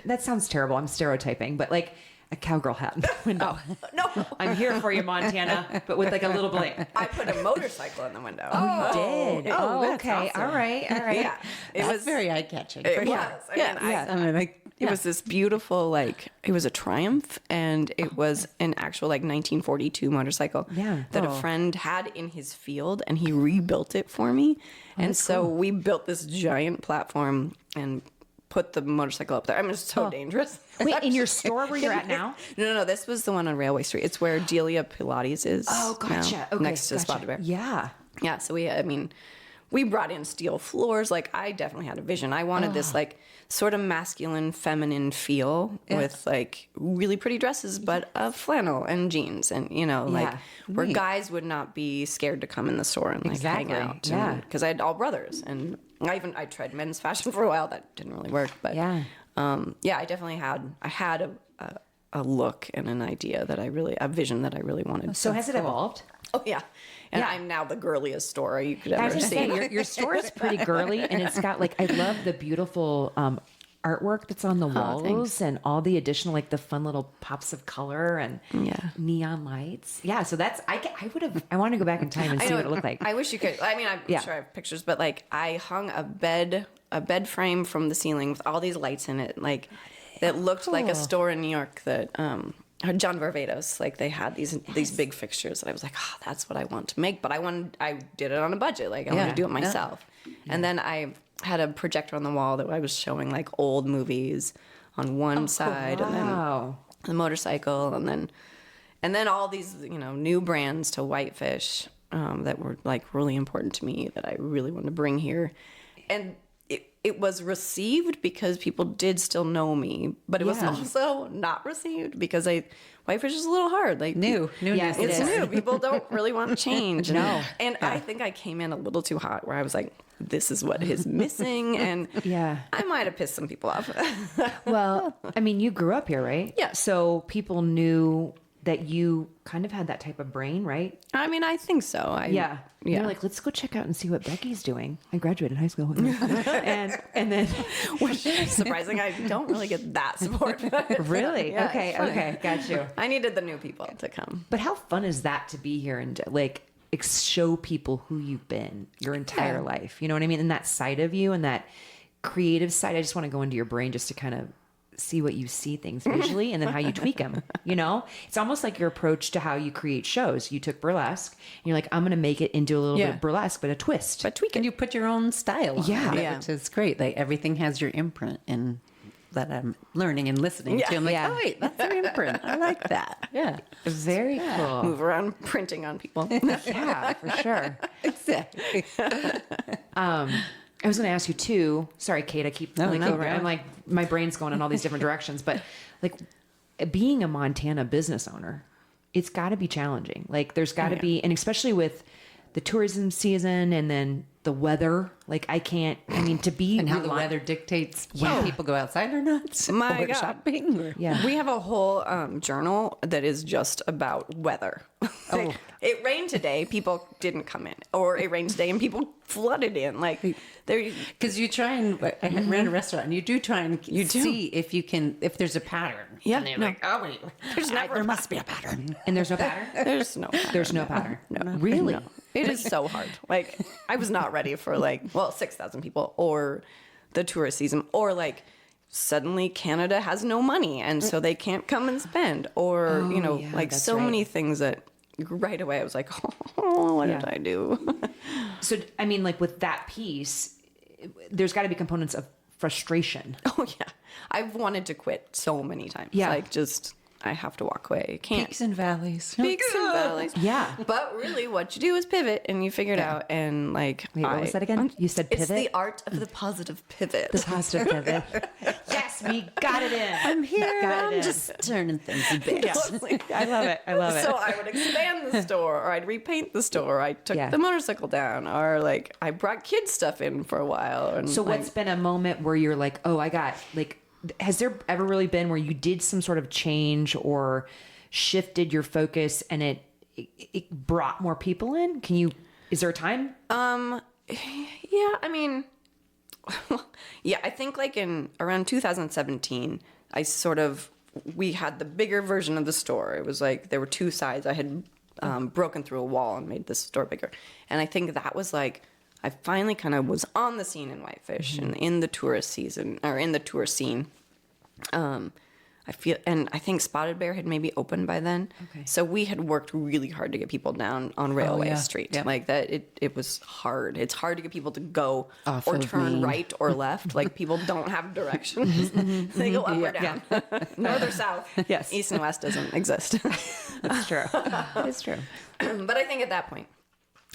That sounds terrible. I'm stereotyping, but like a cowgirl hat in the window. No. I'm here for you, Montana, but with like a little bling. I put a motorcycle in the window. Oh, you did? Oh, okay. awesome. All right. Yeah. It was very eye-catching. It was. I mean, it was this beautiful, like, it was a Triumph, and it was an actual, like, 1942 motorcycle that a friend had in his field, and he rebuilt it for me. And so we built this giant platform and put the motorcycle up there. I mean, it's so dangerous. Wait, in your store where you're at now? No. This was the one on Railway Street. It's where Delia Pilates is. Oh, gotcha. Now, Okay, next to Spotted Bear. Yeah. Yeah. So we brought in steel floors. Like I definitely had a vision. I wanted this like sort of masculine, feminine feel with like really pretty dresses, but flannel and jeans, and you know, like where guys would not be scared to come in the store and like hang out. Yeah. Because I had all brothers, and I tried men's fashion for a while. That didn't really work, but I definitely had a look and an idea that a vision that I really wanted. So has it evolved? Oh yeah. And I'm now the girliest store you could ever see. Your store is pretty girly, and it's got like, I love the beautiful artwork that's on the walls and all the additional, like the fun little pops of color and neon lights. Yeah. So that's, I want to go back in time and see what it looked like. I wish you could. I mean, I'm sure I have pictures, but like I hung a bed frame from the ceiling with all these lights in it, like that looked like a store in New York that, John Varvatos, like they had these big fixtures, and I was like, that's what I want to make. But I did it on a budget. Like I wanted to do it myself. Yeah. And then I had a projector on the wall that I was showing like old movies on one side, and then the motorcycle, and then all these, you know, new brands to Whitefish that were like really important to me that I really wanted to bring here. And it was received because people did still know me, but it was also not received because Whitefish is a little hard. Like new. Yes, it's new. People don't really want change. No. And I think I came in a little too hot where I was like, this is what is missing. And I might have pissed some people off. Well, I mean, you grew up here, right? Yeah. So people knew that you kind of had that type of brain, right? I mean, I think so. Yeah. You're like, let's go check out and see what Becky's doing. I graduated high school. and then Which is surprising. I don't really get that support. Really? Yeah, okay. Got you. I needed the new people to come. But how fun is that to be here and like show people who you've been your entire life? You know what I mean? And that side of you and that creative side. I just want to go into your brain just to kind of see what you see things visually and then how you tweak them. You know, it's almost like your approach to how you create shows. You took burlesque and you're like, I'm going to make it into a little bit of burlesque, but a twist. But tweak it. And you put your own style on Yeah. it, which is great. Like everything has your imprint and that I'm learning and listening to. I'm like, oh wait, that's their imprint. I like that. Yeah. Very cool. Move around printing on people. Yeah, for sure. Exactly. I was going to ask you too. Sorry, Kate. I keep I'm like, my brain's going in all these different directions. But like, being a Montana business owner, it's got to be challenging. Like, there's got to be, and especially with the tourism season and then the weather. Like, to be and how the weather dictates when people go outside or not. My or God. shopping. Or, We have a whole journal that is just about weather. Like, it rained today, people didn't come in, or it rained today and people flooded in. Like, because you try and I ran a restaurant, and you do try and see if there's a pattern. Yeah, and you're like, oh wait, there must be a pattern, and there's no pattern. There's no pattern. There's no pattern. No, Really? no. It is so hard. Like, I was not ready for 6,000 people or the tourist season, or suddenly Canada has no money and so they can't come and spend, or so many things that right away I was like, oh, what did I do? So I mean, like with that piece, there's got to be components of frustration. Oh yeah, I've wanted to quit so many times. Yeah. I have to walk away. I can't. peaks and valleys. Peaks and valleys. Yeah. But really what you do is pivot and you figure it out. And Wait, what was that again? You said pivot? It's the art of the positive pivot. The positive pivot. Yes, we got it in. I'm here. I'm just turning things a bit. I love it. I love it. So I would expand the store, or I'd repaint the store, or I took the motorcycle down, or I brought kids stuff in for a while. And so what's been a moment where you're like, oh, has there ever really been where you did some sort of change or shifted your focus and it brought more people in? Is there a time? Yeah, I mean, I think in around 2017, we had the bigger version of the store. It was there were two sides. I had broken through a wall and made this store bigger. And I think that was I finally kind of was on the scene in Whitefish and in the tourist season, or in the tourist scene. I think Spotted Bear had maybe opened by then. Okay. So we had worked really hard to get people down on Railway Street. Yeah. It was hard. It's hard to get people to go off or of turn Main. Right or left. People don't have directions. They go up or down. North or south. Yes. East and west doesn't exist. That's true. It's true. But I think at that point,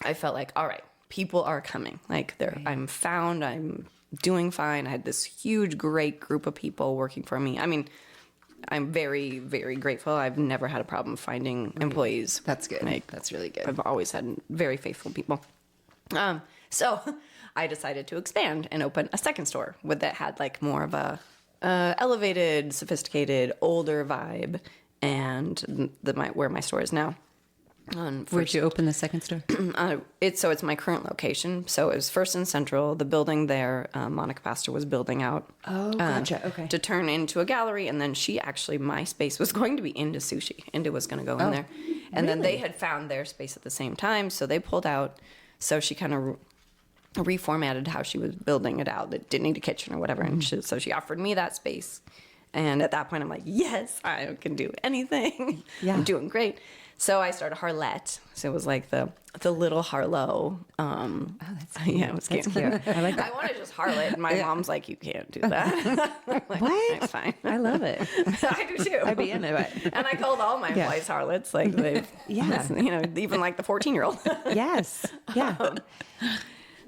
I felt all right, people are coming. I'm found. I'm doing fine. I had this huge, great group of people working for me. I mean, I'm very, very grateful. I've never had a problem finding employees. That's good. That's really good. I've always had very faithful people. So I decided to expand and open a second store that had more of a elevated, sophisticated, older vibe, and where my store is now. Where'd you open the second store? It's my current location. So it was first in Central. The building there, Monica Pastor was building out. Oh, gotcha. Okay. To turn into a gallery, and then my space was going to be into sushi. Inda was going to go in there, and then they had found their space at the same time, so they pulled out. So she kind of reformatted how she was building it out. It didn't need a kitchen or whatever, and so she offered me that space. And at that point, I'm like, yes, I can do anything. Yeah. I'm doing great. So I started Harlette. So it was the little Harlow. That's cute. Yeah, it was cute. That's cute. I like that. I wanted just Harlot, and my mom's like, you can't do that. What? It's fine. I love it. I do too. I'd be into it. And I called all my employees Harlots. Even the 14-year-old. Yes. Yeah.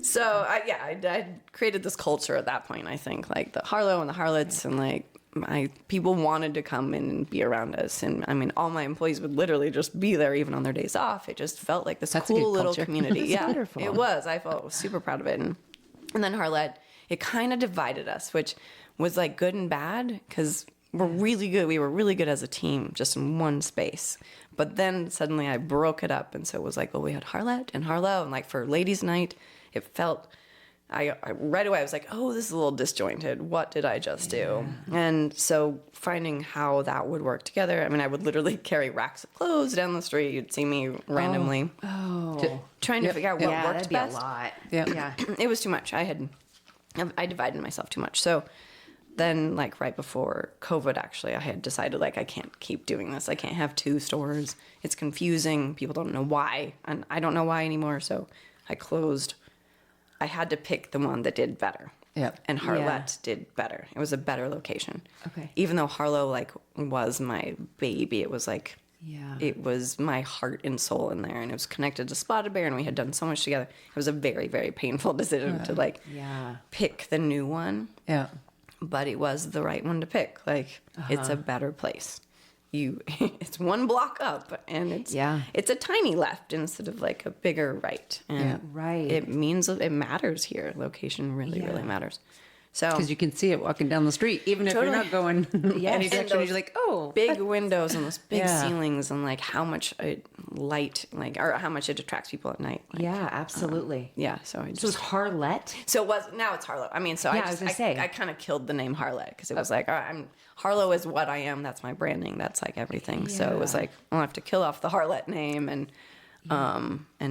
So I created this culture at that point. I think like the Harlow and the Harlots and like people wanted to come in and be around us. And I mean, all my employees would literally just be there even on their days off. It just felt like this cool little community. Yeah, wonderful. It was. I was super proud of it. And then Harlot, it kind of divided us, which was like good and bad because we're really good. We were really good as a team, just in one space. But then suddenly I broke it up. And so it was like, well, we had Harlot and Harlow. And like for ladies' night, it felt, I right away I was like, oh, this is a little disjointed. What did I just do? And so finding how that would work together. I mean, I would literally carry racks of clothes down the street. You'd see me randomly trying to figure out what worked best. A lot. Yeah. It was too much. I divided myself too much. So then like right before COVID, actually, I had decided like I can't keep doing this. I can't have 2 stores. It's confusing. People don't know why. And I don't know why anymore. So I closed. I had to pick the one that did better. Yep. And Harlot did better. It was a better location. Okay. Even though Harlow like was my baby, it was like, it was my heart and soul in there. And it was connected to Spotted Bear and we had done so much together. It was a very, very painful decision to like pick the new one. Yeah. But it was the right one to pick. Like it's a better place. It's one block up and it's a tiny left instead of like a bigger right. And it means it matters here. Location really matters. So because you can see it walking down the street, even if you're not going any direction. You're like, oh, big windows and those big ceilings and like how much light, like or how much it attracts people at night. Like, absolutely. So it was Harlot. So now it's Harlow. I mean, so I kind of killed the name Harlot because it was like, all right, Harlow is what I am. That's my branding. That's like everything. Yeah. So it was like, I'll have to kill off the Harlot name and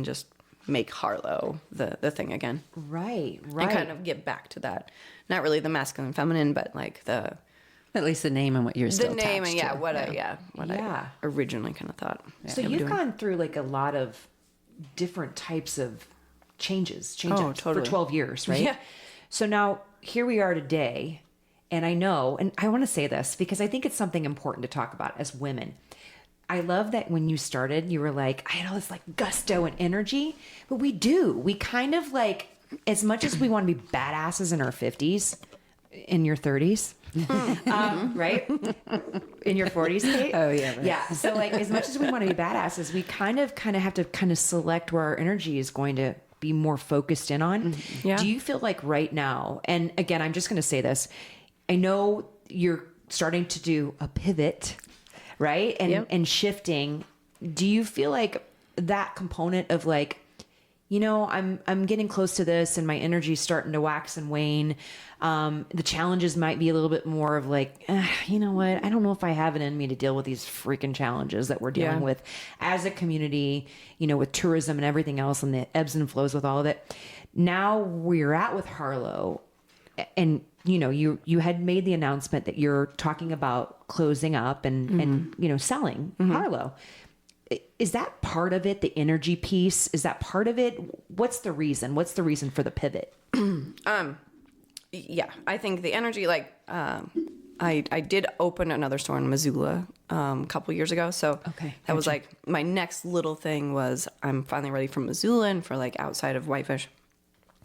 just make Harlow the thing again. Right. And kind of get back to that. Not really the masculine, feminine, but like at least the name and what you're still the name attached and to. what I originally kind of thought. So you've gone through like a lot of different types of change-ups for 12 years, right? Yeah. So now here we are today, and I know, and I want to say this because I think it's something important to talk about as women. I love that when you started, you were like, I had all this like gusto and energy, but we do. We kind of like, as much as we want to be badasses in our 50s, in your 30s, right? In your 40s, Kate? Oh, yeah. Right. Yeah. So like, as much as we want to be badasses, we kind of have to select where our energy is going to be more focused in on. Yeah. Do you feel like right now, and again, I'm just going to say this, I know you're starting to do a pivot, right? And shifting. Do you feel like that component of like, I'm getting close to this and my energy's starting to wax and wane. The challenges might be a little bit more of like, you know what? I don't know if I have it in me to deal with these freaking challenges that we're dealing with as a community, with tourism and everything else and the ebbs and flows with all of it. Now we're at with Harlow and, you had made the announcement that you're talking about closing up and selling Harlow. Is that part of it? The energy piece? Is that part of it? What's the reason? What's the reason for the pivot? Yeah, I think the energy, like, I did open another store in Missoula a couple years ago. So that was like my next little thing was I'm finally ready for Missoula and for like outside of Whitefish.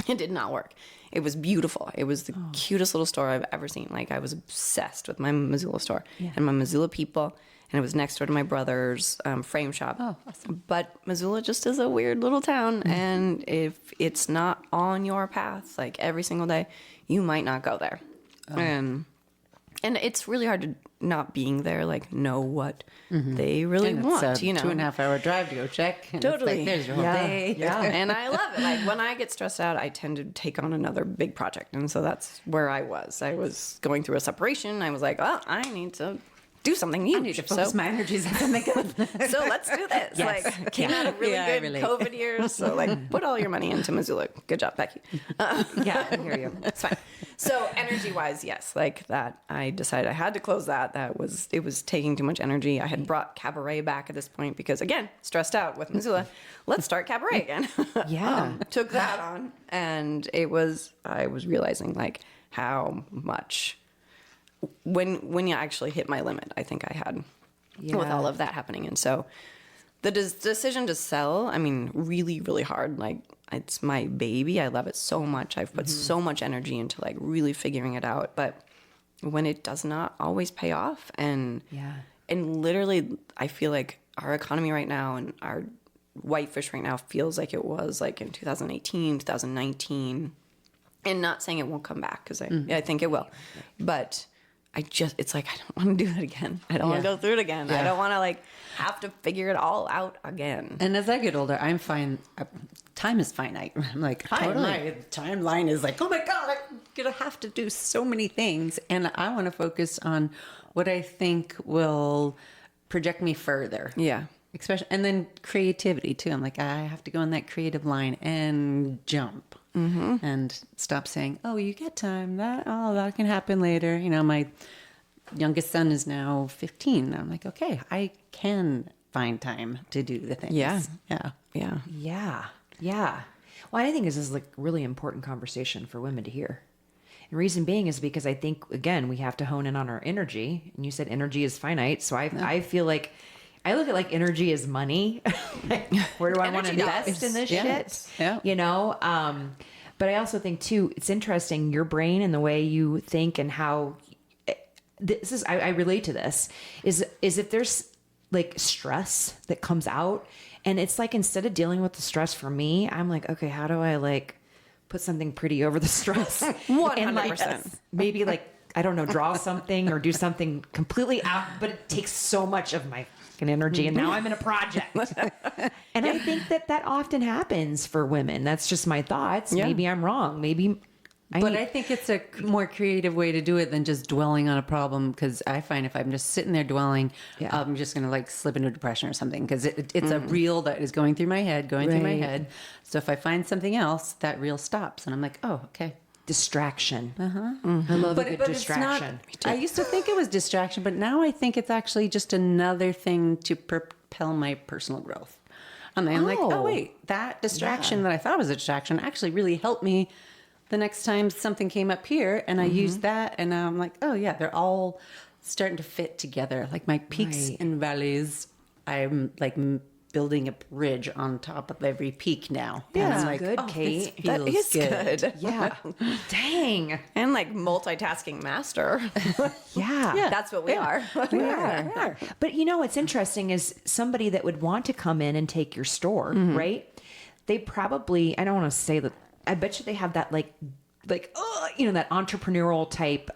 It did not work. It was beautiful. It was the cutest little store I've ever seen. Like I was obsessed with my Missoula store and my Missoula people. And it was next door to my brother's frame shop. Oh, awesome. But Missoula just is a weird little town. And if it's not on your path, like every single day, you might not go there. And it's really hard to not being there, like know what they really want. It's a 2.5 hour drive to go check. And Totally. It's like, there's your whole day. Yeah. And I love it. Like when I get stressed out, I tend to take on another big project. And so that's where I was. I was going through a separation. I was like, well, I need to do something huge. I need to focus my energies on something good. So let's do this. Yes. Like came out of really good COVID years. So like put all your money into Missoula. Good job, Becky. Yeah, I hear you. It's fine. So energy wise, yes, like that. I decided I had to close that. It was taking too much energy. I had brought Cabaret back at this point because again, stressed out with Missoula. Let's start Cabaret again. Yeah. Took that on and I was realizing like how much when you actually hit my limit, I think I had with all of that happening. And so the decision to sell, I mean, really, really hard. Like, it's my baby. I love it so much. I've put so much energy into like really figuring it out. But when it does not always pay off, and literally, I feel like our economy right now and our Whitefish right now feels like it was like in 2018, 2019, and not saying it won't come back, because I think it will, but it's like, I don't want to do that again. I don't want to go through it again. I don't want to like have to figure it all out again. And as I get older, I'm fine. Time is finite. I'm like, my timeline is like, oh my God, I'm going to have to do so many things. And I want to focus on what I think will project me further. Yeah. Especially, and then creativity too. I'm like, I have to go on that creative line and jump. And stop saying, oh, you get time, that can happen later. You know, my youngest son is now 15. I'm like, okay, I can find time to do the things. Yeah. Well, I think this is like a really important conversation for women to hear. And reason being is because I think, again, we have to hone in on our energy. And you said energy is finite. So I feel like I look at like energy as money. Like, where do I want to invest in this shit? Yeah. You know? But I also think too, it's interesting, your brain and the way you think and how this is, I relate to this, is if there's like stress that comes out, and it's like, instead of dealing with the stress for me, I'm like, okay, how do I like put something pretty over the stress? 100%. And like, maybe like, I don't know, draw something or do something completely out, but it takes so much of my fucking energy, and now I'm in a project. And I think that often happens for women. That's just my thoughts. Yeah. Maybe I'm wrong. I think it's a more creative way to do it than just dwelling on a problem, because I find if I'm just sitting there dwelling, I'm just going to like slip into depression or something, because it's a reel that is going through my head. So if I find something else, that reel stops, and I'm like, oh, okay. Distraction. I love a good distraction. I used to think it was distraction, but now I think it's actually just another thing to propel my personal growth. And I'm like, oh wait, that distraction that I thought was a distraction actually really helped me the next time something came up here, and I used that, and now I'm like, oh yeah, they're all starting to fit together. Like my peaks and valleys, I'm like building a bridge on top of every peak now. Yeah, and I'm like, good, Kate. That is good. Yeah. Dang. And like multitasking master. Yeah. That's what we are. We are. But you know what's interesting is somebody that would want to come in and take your store, right? They probably, I don't want to say that, I bet you they have that like that entrepreneurial type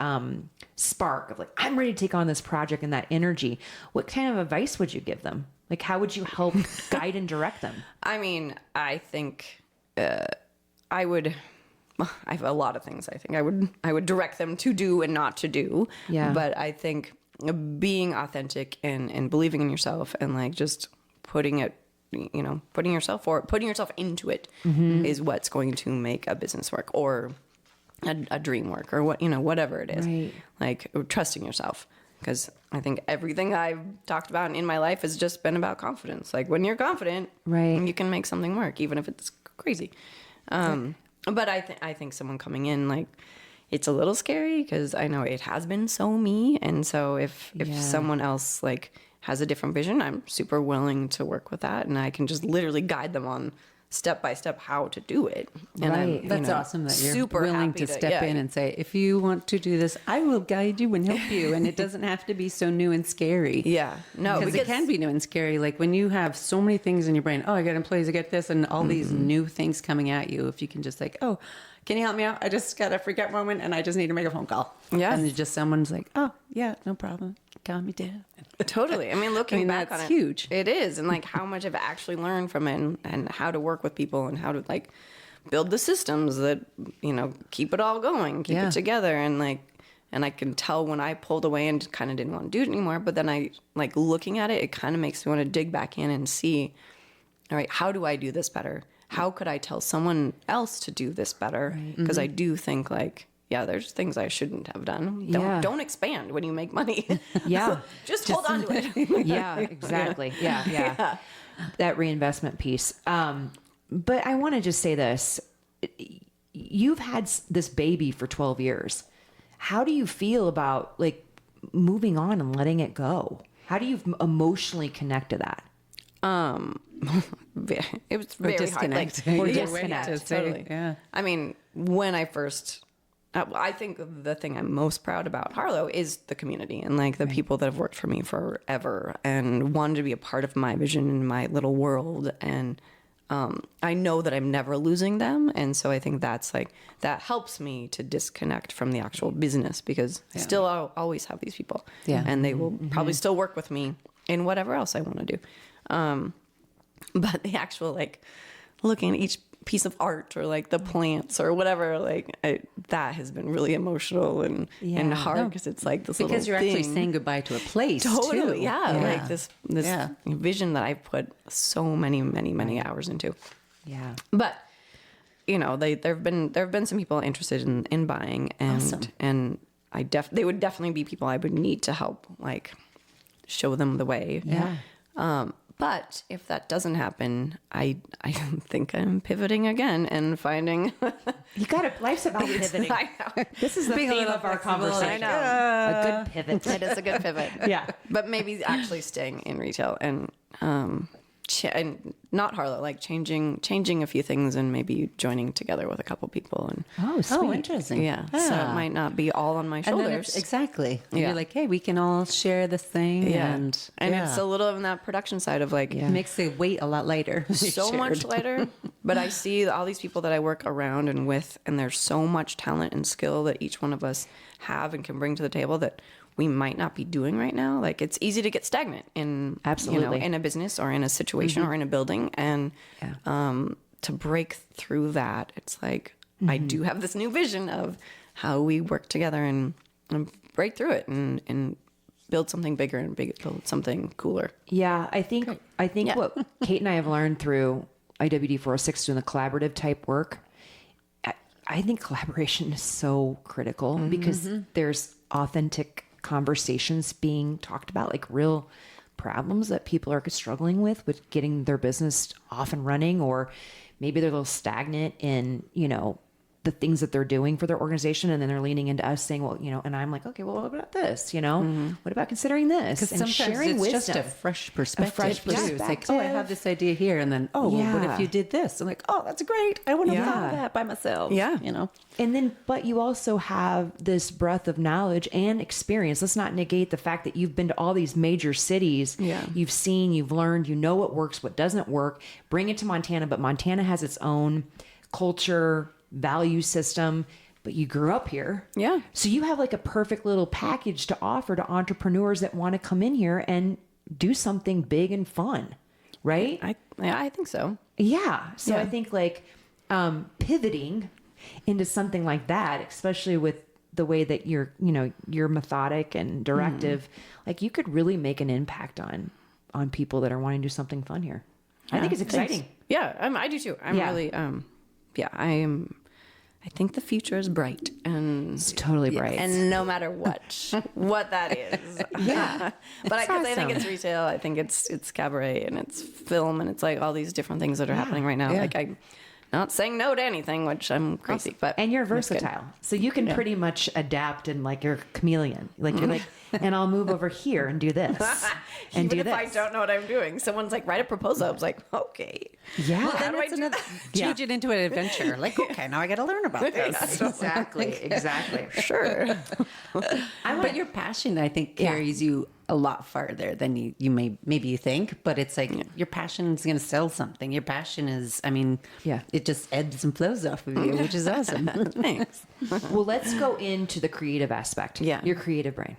spark of like, I'm ready to take on this project, and that energy. What kind of advice would you give them? Like, how would you help guide and direct them? I mean, I think I have a lot of things I think I would direct them to do and not to do. Yeah. But I think being authentic and believing in yourself, and like just putting yourself into it is what's going to make a business work, or a dream work, or whatever it is. Right. Like trusting yourself. Because I think everything I've talked about in my life has just been about confidence. Like when you're confident, you can make something work, even if it's crazy. But I think someone coming in, like, it's a little scary, because I know it has been so me. And so if someone else like has a different vision, I'm super willing to work with that, and I can just literally guide them on step by step how to do it. And that's awesome that you're super willing to step in and say, if you want to do this, I will guide you and help you. And it doesn't have to be so new and scary. Yeah. No, because it can be new and scary. Like when you have so many things in your brain, I got employees, I get this, and all these new things coming at you. If you can just like, can you help me out? I just got a freak out moment, and I just need to make a phone call. Yeah. And just someone's like, yeah, no problem. Calm me down. Totally. I mean, looking back on it, huge. It is. And like how much I've actually learned from it, and how to work with people, and how to like build the systems that, keep it all going, keep it together. And I can tell when I pulled away and kind of didn't want to do it anymore. But then I like looking at it, it kind of makes me want to dig back in and see, all right, how do I do this better? How could I tell someone else to do this better? Because I do think like, there's things I shouldn't have done. Don't expand when you make money. Yeah. just hold on to it. Yeah, exactly. Yeah. That reinvestment piece. But I want to just say this. You've had this baby for 12 years. How do you feel about like moving on and letting it go? How do you emotionally connect to that? It was very hard. Like, Or disconnect. Totally. Yeah. I mean, when I first, I think the thing I'm most proud about Harlow is the community and like the people that have worked for me forever and wanted to be a part of my vision in my little world. And I know that I'm never losing them. And so I think that's like, that helps me to disconnect from the actual business because still I'll always have these people. Yeah. And they will probably still work with me in whatever else I want to do. But the actual like looking at each piece of art or like the plants or whatever, like that has been really emotional and hard because it's like this because you're little actually thing. saying goodbye to a place. Totally, too. yeah. Like this vision that I've put so many hours into. Yeah. But you know, there've been some people interested in buying and they would definitely be people I would need to help like show them the way. Yeah. But if that doesn't happen, I think I'm pivoting again and finding. You got it. Life's about pivoting. I know. This is the theme of our conversation. I know. A good pivot. It is a good pivot. Yeah. But maybe actually staying in retail and and not Harlow, like changing a few things and maybe joining together with a couple people and Oh, sweet. Oh, interesting. yeah. So it might not be all on my And then shoulders. exactly. And Yeah. You're like, hey, we can all share this thing. Yeah. And it's a little in that production side of like It makes the weight a lot lighter. so much lighter. But I see all these people that I work around and with, and there's so much talent and skill that each one of us have and can bring to the table that we might not be doing right now. Like it's easy to get stagnant in Absolutely. in a business or in a situation or in a building, and to break through that, it's like I do have this new vision of how we work together and break through it and build something bigger and build something cooler. Yeah, I think what Kate and I have learned through IWD406 doing the collaborative type work, I think collaboration is so critical because there's authentic conversations being talked about, like real problems that people are struggling with getting their business off and running, or maybe they're a little stagnant in, the things that they're doing for their organization. And then they're leaning into us saying, well, and I'm like, okay, well, what about this? What about considering this? Because And sometimes sharing it's wisdom. just a fresh perspective. fresh too. It's like, oh, I have this idea here. And then, oh, well, what if you did this? I'm like, oh, that's great. I wouldn't have thought of that by myself. Yeah. And then, but you also have this breadth of knowledge and experience. Let's not negate the fact that you've been to all these major cities. Yeah. You've seen, you've learned, what works, what doesn't work. Bring it to Montana, but Montana has its own culture, value system, but you grew up here. Yeah. So you have like a perfect little package to offer to entrepreneurs that want to come in here and do something big and fun. Right? I think so. Yeah. So I think like pivoting into something like that, especially with the way that you're methodic and directive, like you could really make an impact on people that are wanting to do something fun here. I think it's exciting. Thanks. Yeah, I do too. I'm really, I think the future is bright and It's totally bright. and no matter what that is. Yeah. But I think it's retail. I think it's cabaret and it's film and it's like all these different things that are happening right now. Yeah. Like I'm not saying no to anything, which I'm crazy, but And you're versatile. So you can pretty much adapt and like you're a chameleon. Like you're like, and I'll move over here and do this. And even do if this. I don't know what I'm doing, someone's like, write a proposal. I was like, okay. Yeah. Well, How then do I it's do another, that? change it into an adventure. Like, okay, now I got to learn about this. Exactly. Sure. But your passion, I think, carries you a lot farther than you maybe you think. But it's like your passion is going to sell something. Your passion is, it just ebbs and flows off of you, which is awesome. Thanks. Well, let's go into the creative aspect. Yeah. Your creative brain.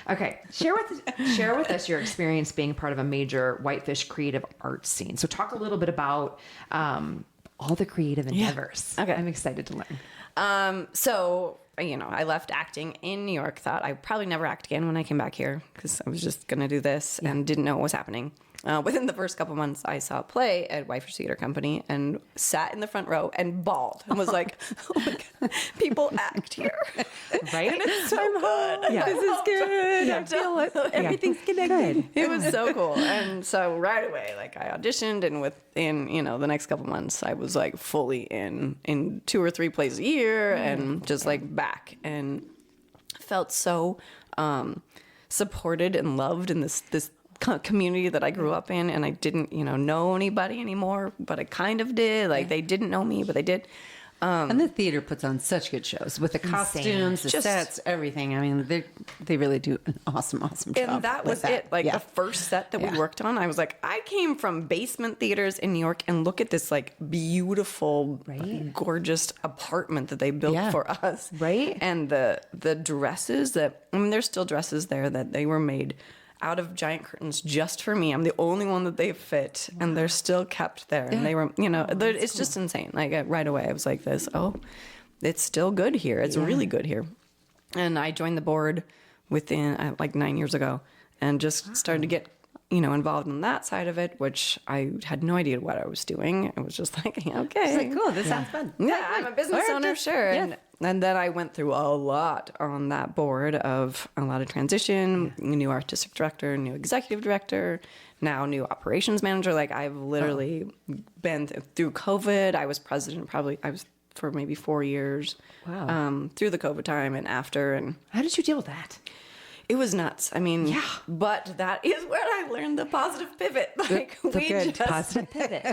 Okay. Share with us your experience being part of a major Whitefish creative arts scene. So talk a little bit about all the creative endeavors. Okay. I'm excited to learn. So, I left acting in New York, thought I'd probably never act again when I came back here because I was just going to do this and didn't know what was happening. Within the first couple months, I saw a play at Whitefish Theater Company and sat in the front row and bawled and was like, oh my God, people act here. Right? And it's so good. Yeah. This is good. I feel it. Everything's connected. It was so cool. And so right away, like I auditioned and within, the next couple months, I was like fully in 2 or 3 plays a year and just like back and felt so supported and loved in this community that I grew up in, and I didn't, know anybody anymore, but I kind of did. Like they didn't know me, but they did. And the theater puts on such good shows with the costumes, the sets, everything. I mean, they really do an awesome job. And that was it. Like the first set that we worked on, I was like, I came from basement theaters in New York, and look at this like beautiful, gorgeous apartment that they built for us. Right. And the dresses there's still dresses there that they were made out of giant curtains just for me. I'm the only one that they fit, and they're still kept there. And they were, it's just insane. Like right away, I was like this, it's still good here. It's really good here. And I joined the board within like 9 years ago, and just started to get, involved in that side of it, which I had no idea what I was doing. It was just like, okay. It's like, cool, this sounds fun. Yeah, I'm a business owner, sure. Yeah. And then I went through a lot on that board of a lot of transition, new artistic director, new executive director, now new operations manager. Like I've literally been through COVID. I was president for maybe 4 years. Wow. Through the COVID time and after. And how did you deal with that? It was nuts. I mean, but that is where I learned the positive pivot. Like positive pivot.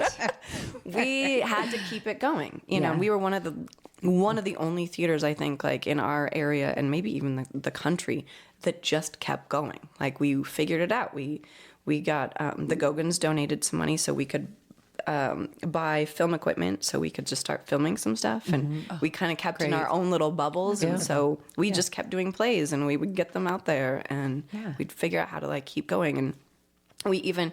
We had to keep it going. You know, we were one of the only theaters, I think, like in our area and maybe even the country that just kept going. Like we figured it out. We got the Gogans donated some money so we could buy film equipment so we could just start filming some stuff, and we kind of kept in our own little bubbles, and so we just kept doing plays, and we would get them out there, and we'd figure out how to like keep going. And we even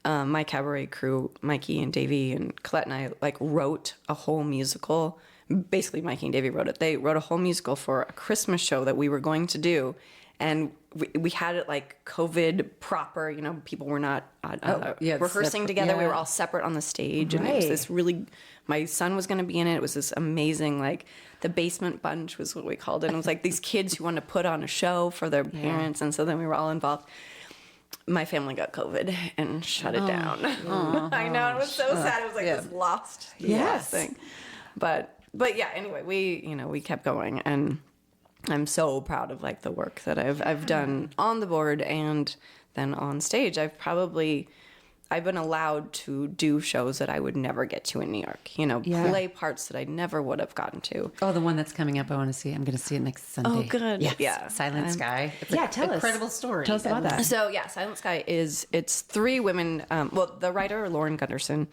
my cabaret crew, Mikey and Davey and Colette and I, like wrote a whole musical. Basically Mikey and Davey wrote it. They wrote a whole musical for a Christmas show that we were going to do, and we had it like COVID proper, people were not rehearsing together. We were all separate on the stage, and it was this really, my son was going to be in it. It was this amazing, like the basement bunch was what we called it. And it was like these kids who wanted to put on a show for their parents. And so then we were all involved. My family got COVID and shut it down. I know, it was so sad. It was like this lost thing. But yeah, anyway, we kept going, and I'm so proud of like the work that I've done on the board and then on stage. I've been allowed to do shows that I would never get to in New York. Play parts that I never would have gotten to. Oh, the one that's coming up, I want to see. I'm going to see it next Sunday. Oh, good. Yes. Yeah. Silent Sky. It's tell us. Incredible story. Tell us about that. So yeah, Silent Sky it's 3 women. The writer, Lauren Gunderson,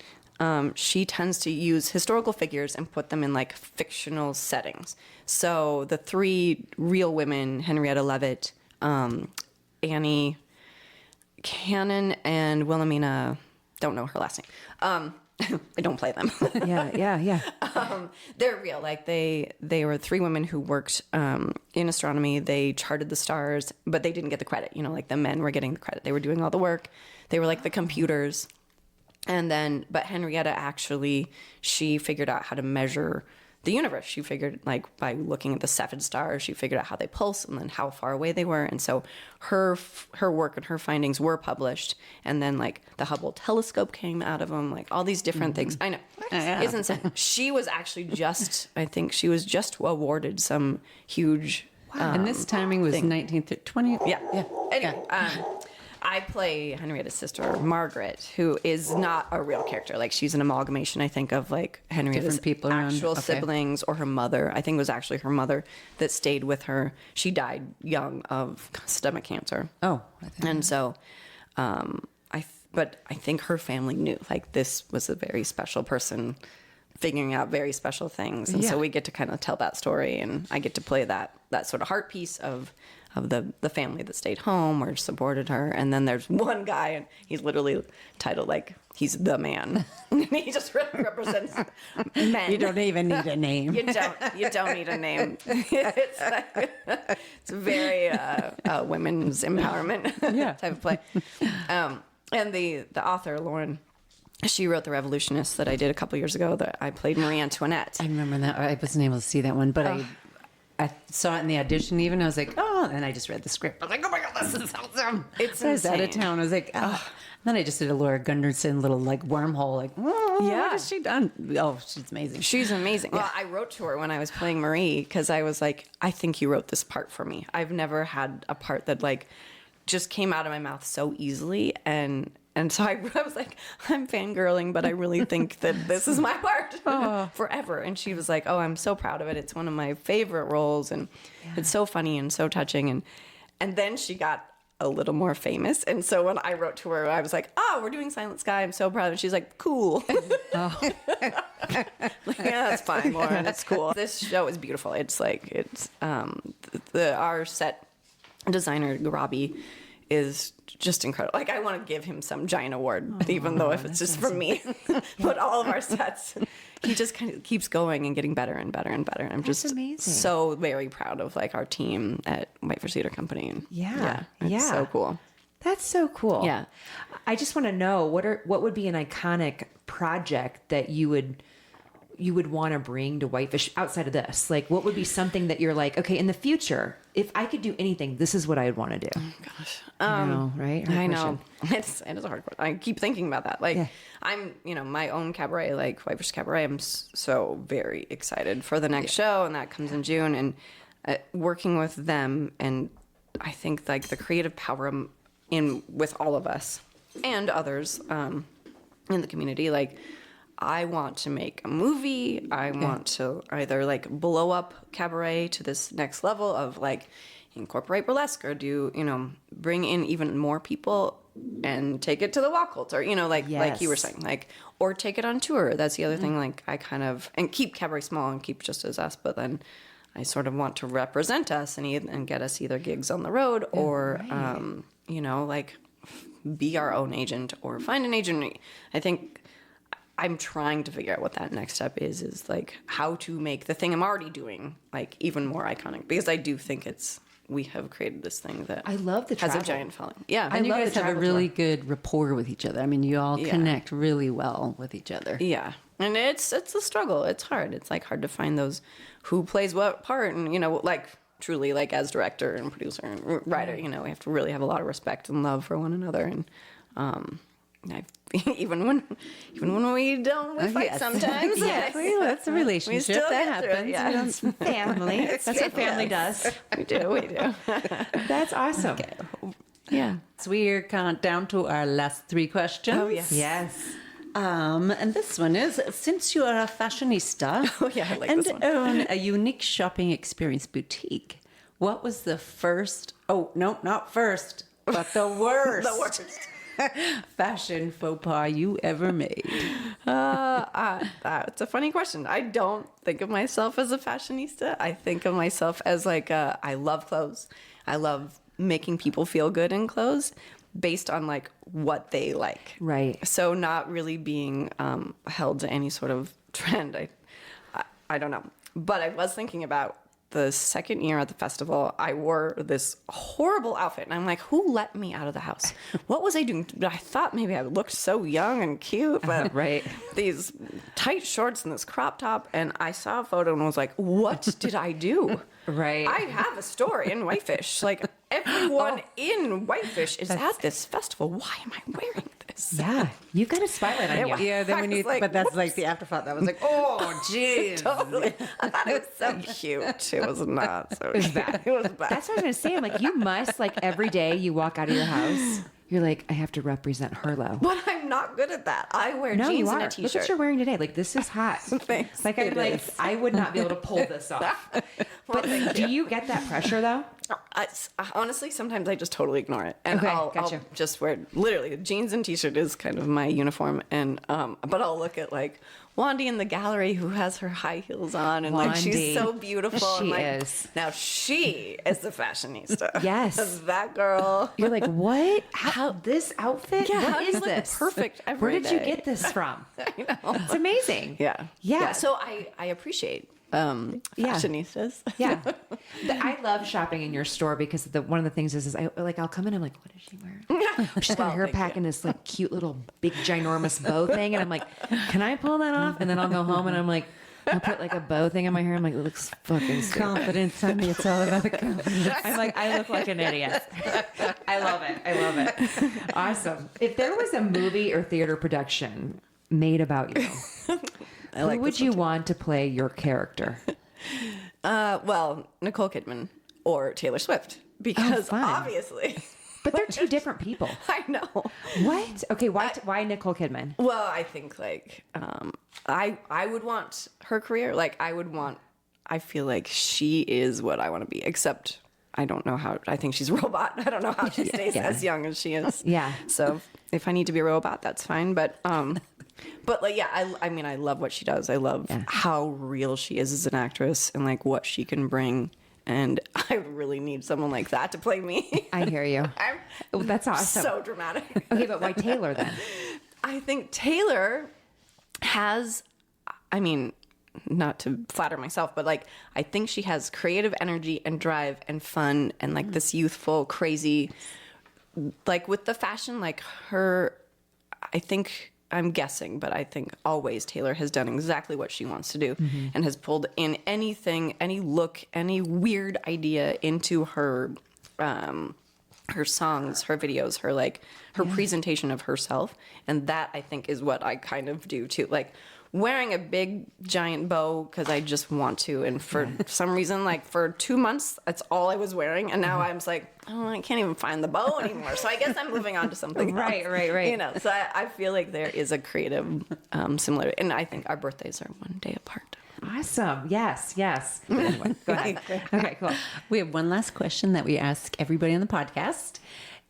she tends to use historical figures and put them in like fictional settings. So the 3 real women, Henrietta Leavitt, Annie Cannon, and Wilhelmina, don't know her last name. I don't play them. Yeah. They're real. Like they were 3 women who worked in astronomy. They charted the stars, but they didn't get the credit. Like the men were getting the credit. They were doing all the work. They were like the computers. And then, but Henrietta actually, she figured out how to measure the universe. She figured, like, by looking at the Cepheid stars, she figured out how they pulse and then how far away they were. And so her work and her findings were published. And then, like, the Hubble telescope came out of them, like, all these different things. I know. It's insane. She was actually I think she was just awarded some huge... and this timing was 1920. Yeah. Anyway, I play Henrietta's sister, Margaret, who is not a real character. Like, she's an amalgamation, I think, of like Henrietta's people actual siblings or her mother. I think it was actually her mother that stayed with her. She died young of stomach cancer. Oh, and so, but I think her family knew, like, this was a very special person figuring out very special things. And so we get to kind of tell that story, and I get to play that sort of heart piece of the family that stayed home or supported her. And then there's one guy, and he's literally titled like he's the man. He just really represents men. You don't even need a name. You don't need a name. It's very women's empowerment type of play. And the author, Lauren, she wrote The Revolutionists that I did a couple years ago that I played Marie Antoinette. I remember that. I wasn't able to see that one, but I saw it in the audition even. I was like, oh, and I just read the script. I was like, oh my God, this is awesome. It's I was out of town. I was like, oh. Then I just did a Laura Gunderson little like wormhole, like, what has she done? Oh, she's amazing. She's amazing. Well, I wrote to her when I was playing Marie because I was like, I think you wrote this part for me. I've never had a part that like just came out of my mouth so easily. And so I was like, I'm fangirling, but I really think that this is my part forever. And she was like, oh, I'm so proud of it. It's one of my favorite roles. And it's so funny and so touching. And then she got a little more famous. And so when I wrote to her, I was like, oh, we're doing Silent Sky. I'm so proud. And she's like, cool. Like, yeah, that's fine, Lauren. It's cool. This show is beautiful. It's like, our set designer, Robbie, is just incredible. Like, I want to give him some giant award, even though if it's just for me. But all of our sets, he just kind of keeps going and getting better and better and better. I'm just so very proud of like our team at Whitefish Theater Company. And it's so cool. That's so cool. Yeah. I just want to know what would be an iconic project that you would want to bring to Whitefish outside of this? Like, what would be something that you're like, okay, in the future, if I could do anything, this is what I would want to do? Oh, gosh. I know, right? I know. It is a hard question. I keep thinking about that. Like, I'm, my own cabaret, like Whitefish Cabaret, I'm so very excited for the next show, and that comes in June, and working with them, and I think, like, the creative power in with all of us and others in the community, like, I want to make a movie. I want to either like blow up cabaret to this next level of like incorporate burlesque or do, bring in even more people and take it to the walk cult or, like you were saying, like, or take it on tour. That's the other thing. Like I kind of, and keep cabaret small and keep just as us, but then I sort of want to represent us and get us either gigs on the road or, like be our own agent or find an agent. I think I'm trying to figure out what that next step is like how to make the thing I'm already doing like even more iconic, because I do think we have created this thing that I love the has a giant following. Yeah. And you guys have a really good rapport with each other. I mean, you all connect really well with each other. Yeah. And it's a struggle. It's hard. It's like hard to find those who plays what part and, like truly like as director and producer and writer, we have to really have a lot of respect and love for one another. And, even when we don't fight sometimes. That's a relationship that happens. It's family. That's what family does. We do. That's awesome. Okay. Yeah. So we're down to our last 3 questions. Oh, yes. Yes. And this one is, since you are a fashionista I like and this one. own a unique shopping experience boutique, what was the first, not first, but the worst. The worst. Fashion faux pas you ever made? It's a funny question. I don't think of myself as a fashionista. I think of myself as like I love clothes. I love making people feel good in clothes based on like what they like. Right. So not really being held to any sort of trend. I don't know. But I was thinking about the second year at the festival, I wore this horrible outfit. And I'm like, who let me out of the house? What was I doing? I thought maybe I looked so young and cute, but right. These tight shorts and this crop top. And I saw a photo and was like, what did I do? Right. I have a store in Whitefish. Like everyone in Whitefish is at this festival. Why am I wearing this? Yeah. You've got a spotlight on you. Yeah, then when you, like, but that's like the afterthought. That was like, oh, jeez. Totally. I thought it was so cute. It was not so cute. bad. It was bad. That's what I was going to say. I'm like, you must, like, every day you walk out of your house, you're like, I have to represent Harlow. But I'm not good at that. I wear No, jeans you are. and a Look t-shirt. what you're wearing today. Like, this is hot. Thanks. Like, I'm It like, is. I would not be able to pull this off. But do you get that pressure, though? Honestly, sometimes I just totally ignore it, and Okay, I'll gotcha. just wear literally jeans and t-shirt is kind of my uniform, and but I'll look at like Wandy in the gallery who has her high heels on, and like Wandy. she's so beautiful. She and, like, is. Now she is the fashionista. Yes. That girl. You're like, what? How this outfit? Yeah, what how is do you look this? perfect every Where did you day? get this from? I know. It's amazing. Yeah. Yeah. So I appreciate fashionistas. Yeah. I love shopping in your store because one of the things is I'll come in, I'm like, what is she wearing? She's got her hair pack in this like cute little big ginormous bow thing. And I'm like, can I pull that off? And then I'll go home and I'm like, I'll put like a bow thing on my hair. I'm like, it looks fucking stupid. Confidence, honey. It's all about the confidence. I'm like, I look like an idiot. I love it. Awesome. If there was a movie or theater production made about you, who would you want to play your character? Well, Nicole Kidman or Taylor Swift, because fun. obviously But they're two different people. I know. What? Okay, why Nicole Kidman? Well, I think like I would want her career. Like I feel like she is what I want to be, except I don't know how. I think she's a robot. I don't know how she stays as young as she is. Yeah. So if I need to be a robot, that's fine. But like, yeah, I mean, I love what she does. I love how real she is as an actress and like what she can bring. And I really need someone like that to play me. I hear you. That's awesome. So dramatic. Okay, but why Taylor then? I think Taylor has, I mean, not to flatter myself, but like, I think she has creative energy and drive and fun and like this youthful, crazy, like with the fashion, like her, I think, I'm guessing, but I think always Taylor has done exactly what she wants to do and has pulled in anything, any look, any weird idea into her songs, her videos, her presentation of herself. And that I think is what I kind of do too. Like wearing a big giant bow because I just want to. And for some reason, like for 2 months, that's all I was wearing. And now I'm just like, oh, I can't even find the bow anymore. So I guess I'm moving on to something else. Right. You know, so I feel like there is a creative similarity. And I think our birthdays are one day apart. Awesome. Yes. Anyway, go ahead. Okay, cool. We have one last question that we ask everybody on the podcast.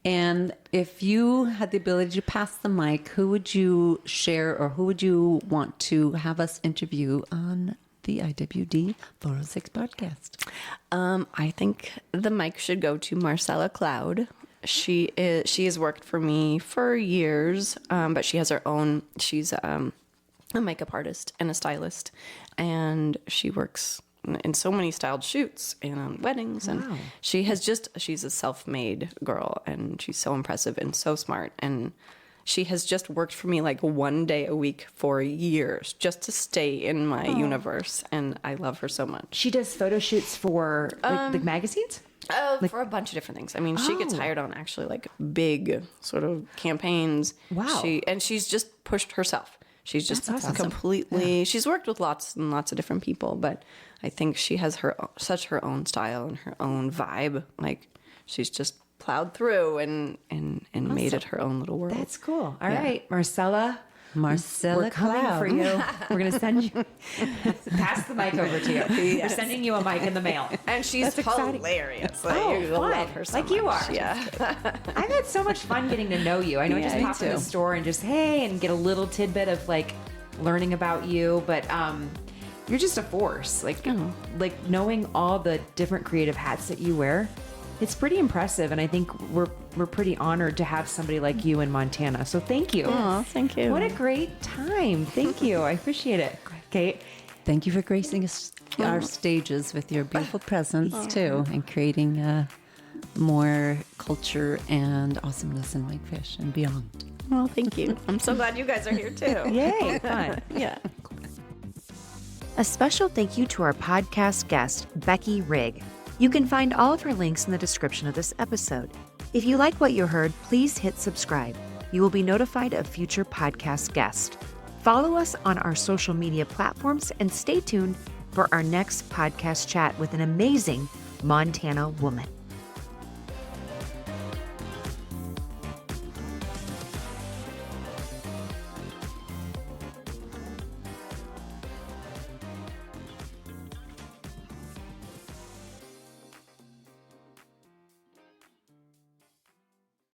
And if you had the ability to pass the mic, who would you share or who would you want to have us interview on the IWD406 podcast? I think the mic should go to Marcella Cloud. She has worked for me for years, but she has her own. She's a makeup artist and a stylist, and she works in so many styled shoots and on weddings. And she's a self-made girl, and she's so impressive and so smart. And she has just worked for me like 1 day a week for years just to stay in my universe. And I love her so much. She does photo shoots for like magazines? For a bunch of different things. I mean, she gets hired on actually like big sort of campaigns. Wow. She's just pushed herself. She's just completely, she's worked with lots and lots of different people, but I think she has such her own style and her own vibe. Like she's just plowed through and made it her own little world. That's cool. All right, Marcella, we're coming Cloud. for you. We're going to send you, pass the mic over to you. We're sending you a mic in the mail. And she's hilarious. Like, you'll love her so like much. you are. Yeah. I've had so much fun getting to know you. I know I just me pop in the too. store and just, hey, and get a little tidbit of like learning about you. But you're just a force. Like knowing all the different creative hats that you wear, it's pretty impressive. And I think we're pretty honored to have somebody like you in Montana. So thank you. Oh, thank you. What a great time. Thank you. I appreciate it. Kate. Thank you for gracing our stages with your beautiful presence too, and creating more culture and awesomeness in Whitefish and beyond. Well, thank you. I'm so glad you guys are here too. Yay, fun. Yeah. A special thank you to our podcast guest, Becky Rygg. You can find all of her links in the description of this episode. If you like what you heard, please hit subscribe. You will be notified of future podcast guests. Follow us on our social media platforms and stay tuned for our next podcast chat with an amazing Montana woman.